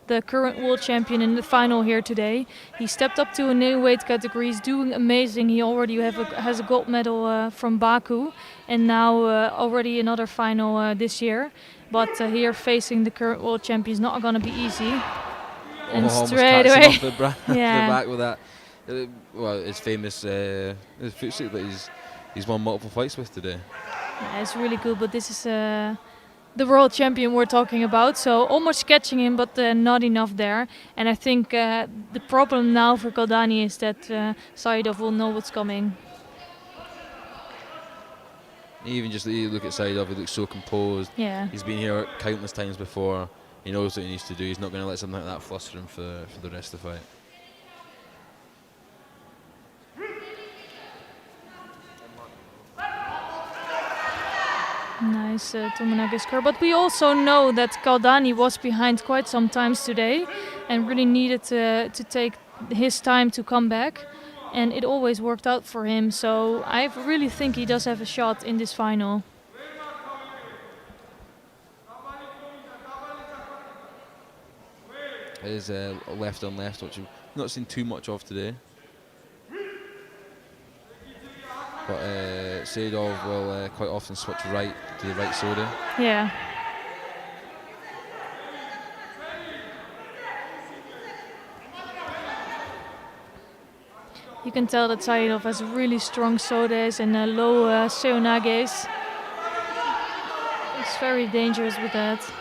the current world champion in the final here today. He stepped up to a new weight category. He's doing amazing. He already has a gold medal from Baku, and now already another final this year. But here facing the current world champion is not going to be easy. And straight away, off the back with that. Well, it's famous his foot suit, but he's won multiple fights with today. Yeah, it's really good, but this is the world champion we're talking about, so almost catching him, but not enough there. And I think the problem now for Kaldani is that Saidov will know what's coming. Even just you look at Saidov, he looks so composed. Yeah. He's been here countless times before. He knows what he needs to do. He's not going to let something like that fluster him for the rest of the fight. nice Tomonaga score. But we also know that Kaldani was behind quite some times today and really needed to take his time to come back. And it always worked out for him. So I really think he does have a shot in this final. It is left on left, which we've not seen too much of today. But Seidov will quite often switch right to the right soda. Yeah. You can tell that Seidov has really strong sodas and low seonages. It's very dangerous with that.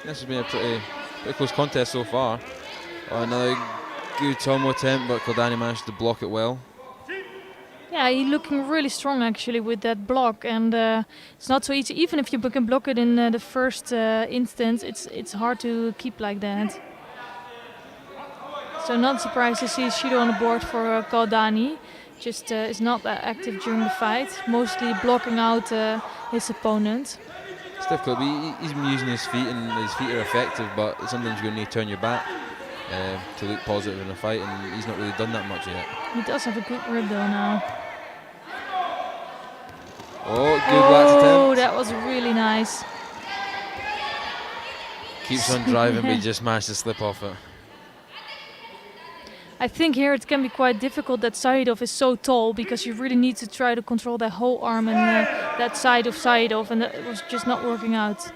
This has been a pretty close contest so far. Another good Tomo attempt, but Kaldani managed to block it well. Yeah, he's looking really strong actually with that block, and it's not so easy. Even if you can block it in the first instance, it's hard to keep like that. So not surprised to see Shido on the board for Kaldani. Just is not that active during the fight, mostly blocking out his opponent. It's difficult. He's been using his feet, and his feet are effective, but sometimes you're going to need to turn your back to look positive in a fight, and he's not really done that much yet. He does have a good grip though now. Oh, good lats attempt. Oh, that was really nice. Keeps on driving, but he just managed to slip off it. I think here it can be quite difficult that Saidov is so tall, because you really need to try to control that whole arm and that side of Saidov, and that was just not working out.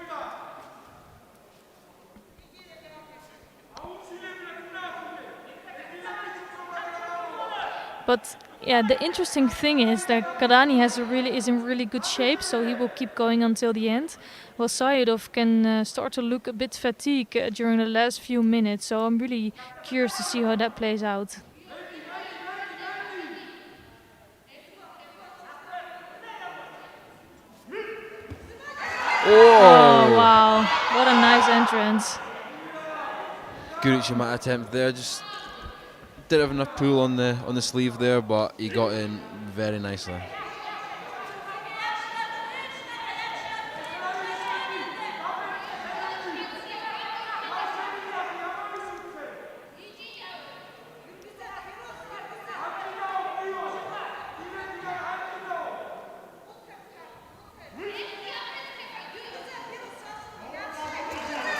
But yeah, the interesting thing is that Kaldani is in really good shape, so he will keep going until the end. Well, Saidov can start to look a bit fatigued during the last few minutes, so I'm really curious to see how that plays out. Oh wow, what a nice entrance. Good Ichimata attempt there, just didn't have enough pull on the sleeve there, but he got in very nicely.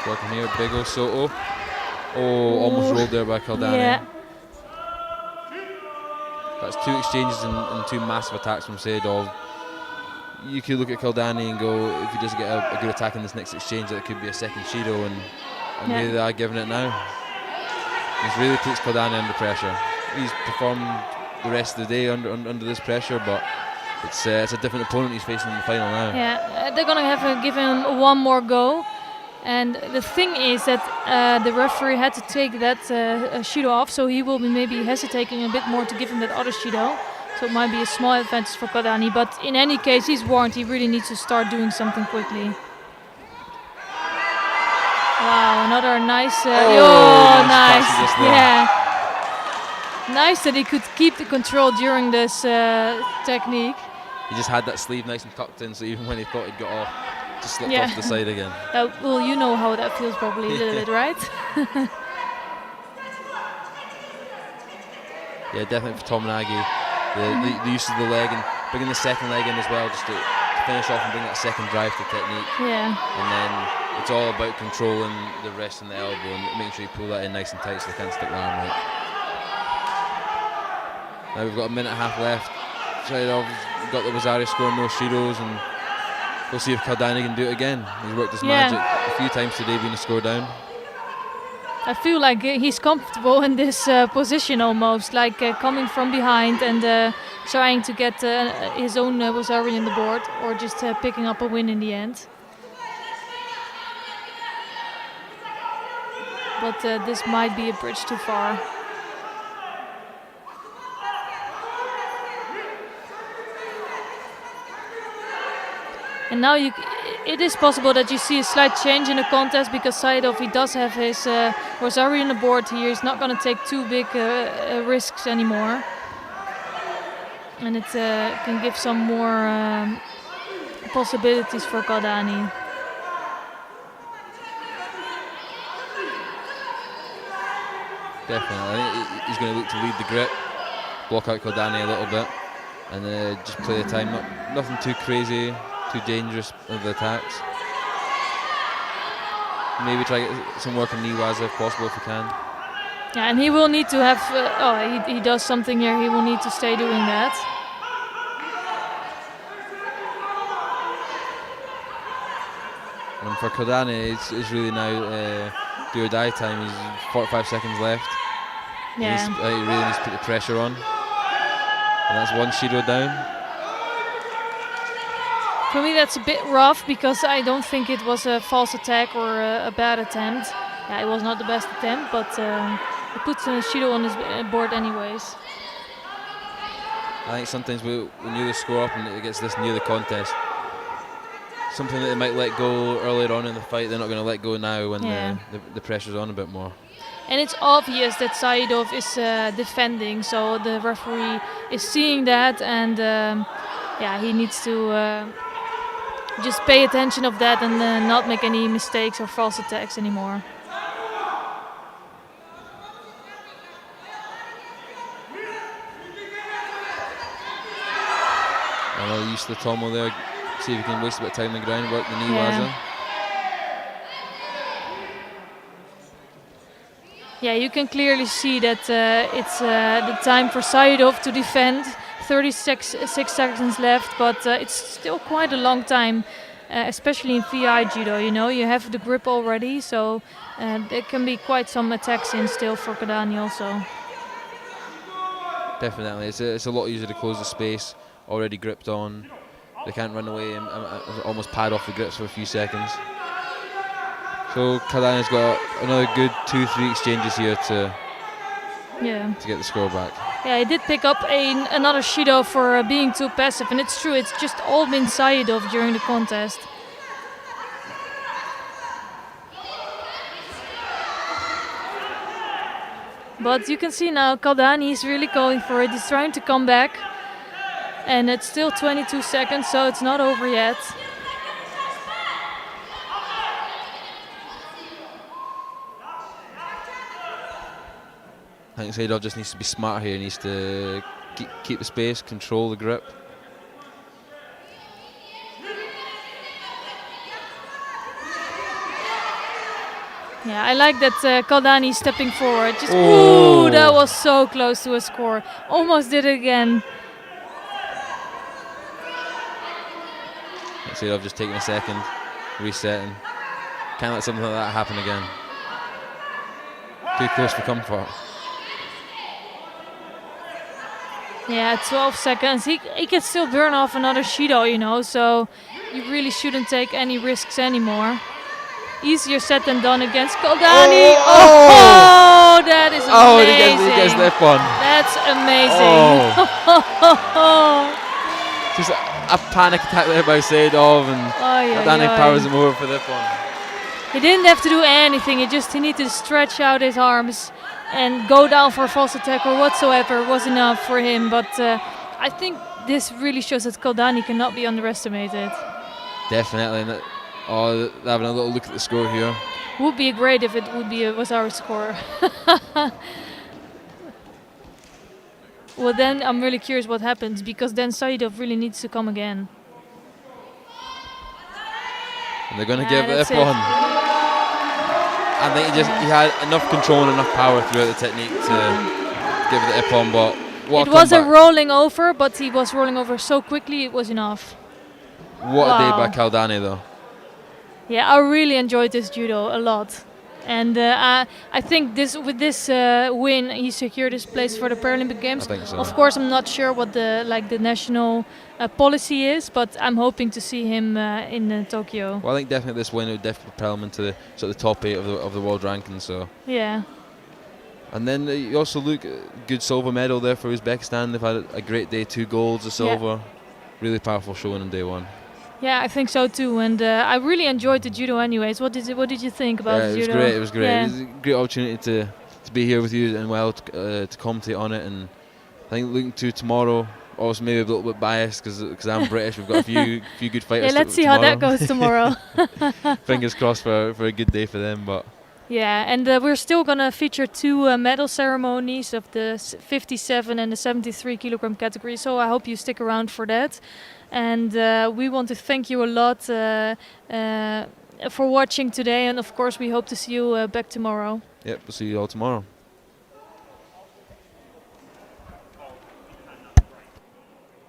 Working here, big ol' Soto. Oh, almost rolled there by Kaldani. Yeah. That's two exchanges and two massive attacks from Seidov. You could look at Kaldani and go, if he doesn't get a good attack in this next exchange, that could be a second Shido, and really they are giving it now. This really puts Kaldani under pressure. He's performed the rest of the day under this pressure, but it's a different opponent he's facing in the final now. Yeah, they're gonna have to give him one more go. And the thing is that the referee had to take that Shido off, so he will be maybe hesitating a bit more to give him that other Shido. So it might be a small advantage for Kaldani, but in any case, he's warned. He really needs to start doing something quickly. Wow, another nice. Nice. Yeah. Nice that he could keep the control during this technique. He just had that sleeve nice and tucked in, so even when he thought he'd got off, just slipped off the side again. Well, you know how that feels probably a little bit, right? Yeah, definitely for Tomonaga. The use of the leg and bringing the second leg in as well, just to finish off and bring that second drive to technique. Yeah. And then it's all about controlling the wrist and the elbow and making sure you pull that in nice and tight so they can't stick the arm right. Now we've got a minute and a half left. We've got the Wazaria scoring no Shidos, and we'll see if Kaldani can do it again. He's worked his magic a few times today being a score down. I feel like he's comfortable in this position almost, like coming from behind and trying to get his own Wazaria on the board, or just picking up a win in the end. But this might be a bridge too far. And now it is possible that you see a slight change in the contest because Saidov, he does have his Rosario on the board here. He's not going to take too big risks anymore. And it can give some more possibilities for Kaldani. Definitely. I think he's going to look to lead the grip, block out Kaldani a little bit, and just play the time. Nothing too crazy, too dangerous with the attacks. Maybe try to get some work on Niwaza if possible, if he can. Yeah, and he will need to have. He does something here. He will need to stay doing that. And for Kaldani, it's really now do or die time. He's 45 seconds left. Yeah. He really needs to put the pressure on. And that's one Shido down. For me, that's a bit rough because I don't think it was a false attack or a bad attempt. Yeah, it was not the best attempt, but he puts Shido on his board anyways. I think sometimes when you the score up and it gets this near the contest, something that they might let go earlier on in the fight, they're not going to let go now when the pressure's on a bit more. And it's obvious that Saidov is defending, so the referee is seeing that, and he needs to just pay attention of that and not make any mistakes or false attacks anymore. And I'll use the Tomo there, see if he can waste a bit of time on the ground, work the Niwaza. Yeah, you can clearly see that it's the time for Saidov to defend. 36 seconds left, but it's still quite a long time, especially in VI Judo. You know, you have the grip already, so there can be quite some attacks in still for Kaldani also. Definitely, it's a lot easier to close the space, already gripped on. They can't run away and almost pad off the grips for a few seconds. So Kaldani's got another good 2-3 exchanges here to get the score back. Yeah, he did pick up another Shido for being too passive, and it's true, it's just all been Saidov during the contest. But you can see now Kaldani is really going for it. He's trying to come back, and it's still 22 seconds, so it's not over yet. I think Saidov just needs to be smart here. He needs to keep the space, control the grip. Yeah, I like that Kaldani stepping forward. Just ooh, that was so close to a score. Almost did it again. Saidov just taking a second, resetting. Can't let something like that happen again. Too close for comfort. Yeah, 12 seconds. He can still burn off another Shido, you know, so you really shouldn't take any risks anymore. Easier said than done against Kaldani. Oh, that is amazing. Oh, he gets left one. That's amazing. Just a panic attack there by Saidov, and Kaldani powers him over for this one. He didn't have to do anything. He needed to stretch out his arms and go down for a false attack or whatsoever was enough for him. But I think this really shows that Kaldani cannot be underestimated. Definitely. Having a little look at the score here. Would be great if it was our score. Well, then I'm really curious what happens, because then Saidov really needs to come again. And they're going to give it one. I think he had enough control and enough power throughout the technique to give it the ippon, but it was a rolling over, but he was rolling over so quickly it was enough. What a day by Kaldani though. Yeah, I really enjoyed this judo a lot. And I think with this win, he secured his place for the Paralympic Games. I think so. Of course, I'm not sure what the national policy is, but I'm hoping to see him in Tokyo. Well, I think definitely this win would definitely propel him into the top 8 of the world ranking. So yeah. And then you also look at good silver medal there for Uzbekistan. They've had a great day, 2 golds, a silver. Yeah. Really powerful showing on day 1. Yeah, I think so too, and I really enjoyed the judo. Anyways, what did you think about it was judo? great. It was great. Yeah. It was a great opportunity to be here with you and to commentate on it. And I think looking to tomorrow, also maybe a little bit biased because I'm British. We've got a few good fighters. Yeah, let's see tomorrow. how that goes tomorrow. Fingers crossed for a good day for them, but. Yeah, and we're still gonna feature 2 medal ceremonies of the 57 and the 73 kilogram category. So I hope you stick around for that. And we want to thank you a lot for watching today. And of course, we hope to see you back tomorrow. Yep, we'll see you all tomorrow.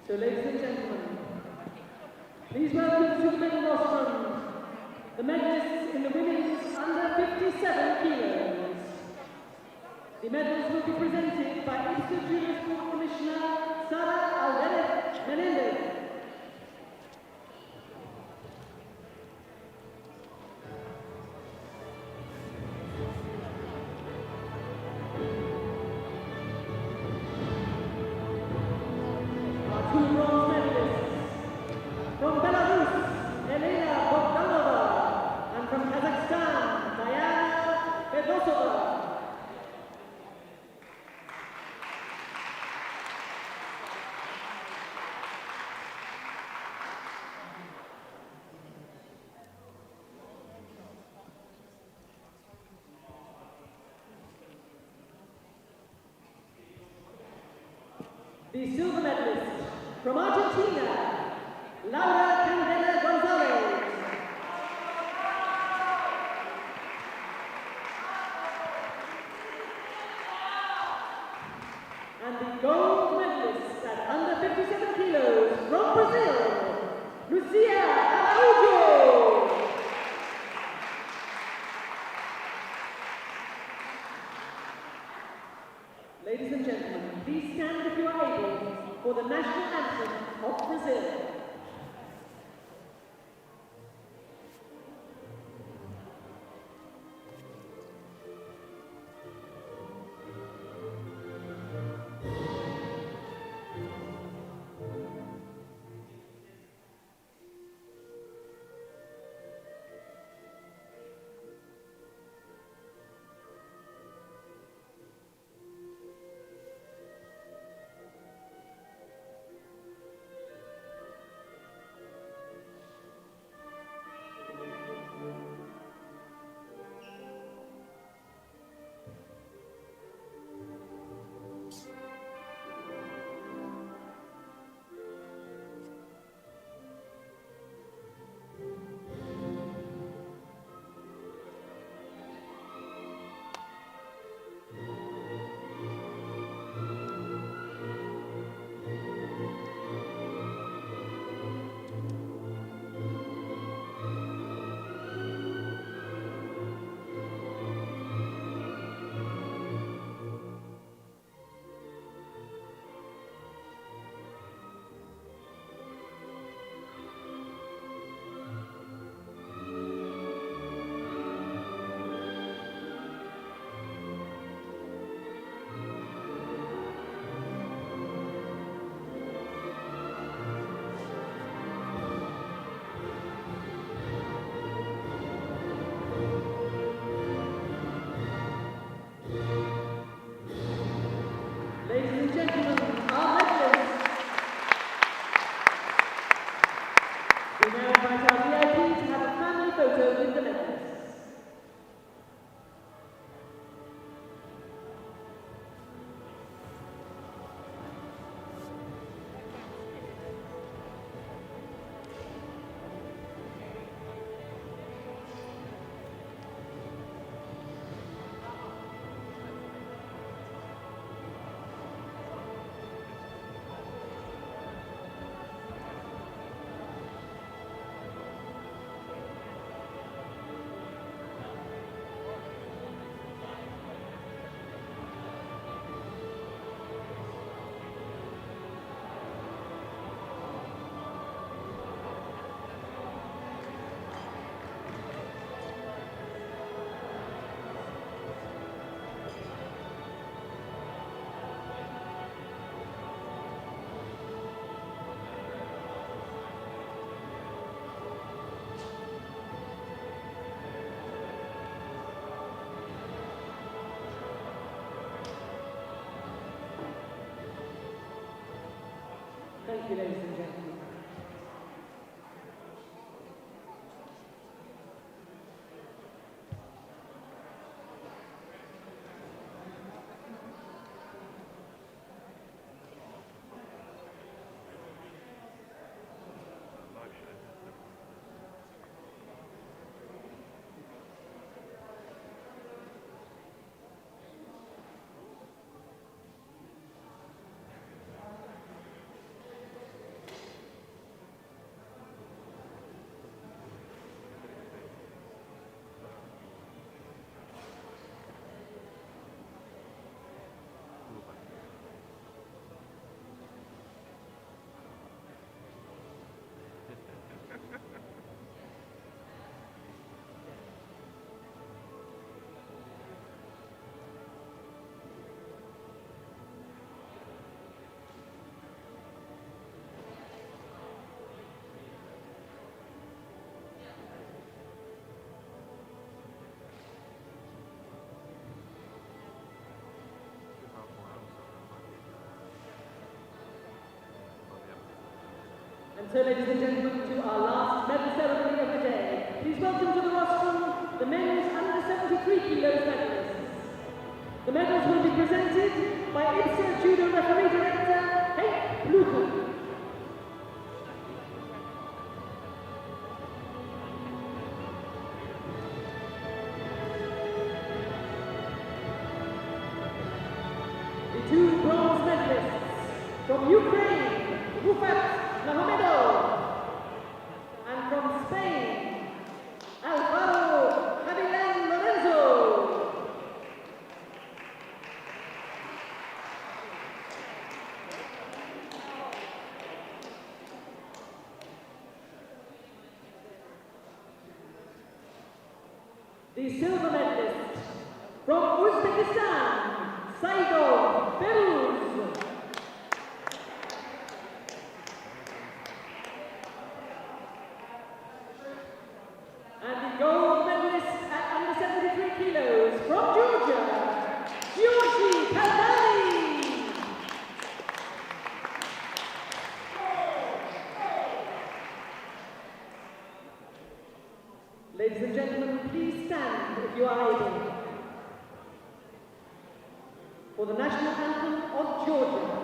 So, ladies and gentlemen, please welcome to the middle rostrum the medalists in the women's under 57 kilos. The medals will be presented by IBSA Judo Sport Commissioner Sara Alvarez Menendez. Our 2 bronze medalists from Belarus, Elena Bogdanova, and from Kazakhstan, Diana Bedosova. The silver medalist from Argentina, Laura Candela Gonzalez. And the gold medalist at under 57 kilos from Brazil, Lucia Araújo. Ladies and gentlemen, please stand if you are able for the national anthem of Brazil. Thank you, ladies and gentlemen. And so, ladies and gentlemen, to our last medal ceremony of the day. Please welcome to the rostrum the men's under 73 kilos medalists. The medals will be presented by IBSA Judo Referee Director, Kate Lucan. The two bronze medalists from Ukraine, Rufat Mahomedo, and from Spain, Alvaro Javilen Lorenzo. The silver medalist from Uzbekistan, Saidov Feruz. And the gold medalist at under 73 kilos from Georgia, Georgi Kaldani. Ladies and gentlemen, please stand if you are able for the national anthem of Georgia.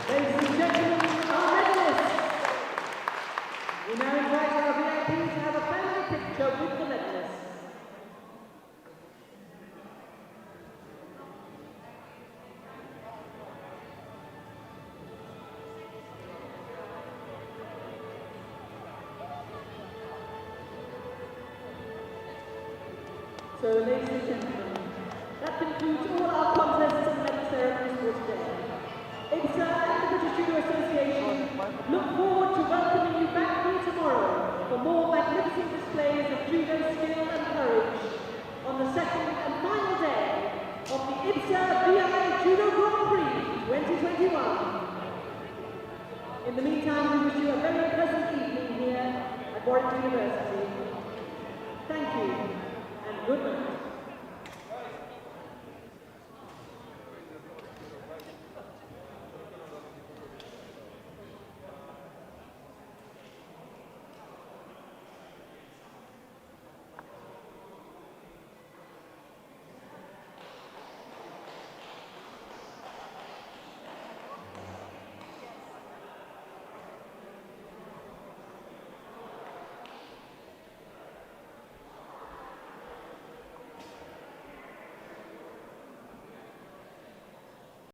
Ladies and gentlemen, our medalists. We now invite our VIPs to have a family picture with the medalists. So, ladies and gentlemen, that concludes all our contests and medal ceremonies for today. IBSA and the British Judo Association look forward to welcoming you back here tomorrow for more magnificent displays of judo skill and courage on the second and final day of the IBSA VI Judo Grand Prix 2021. In the meantime, we wish you a very pleasant evening here at Warwick University. Thank you and good night.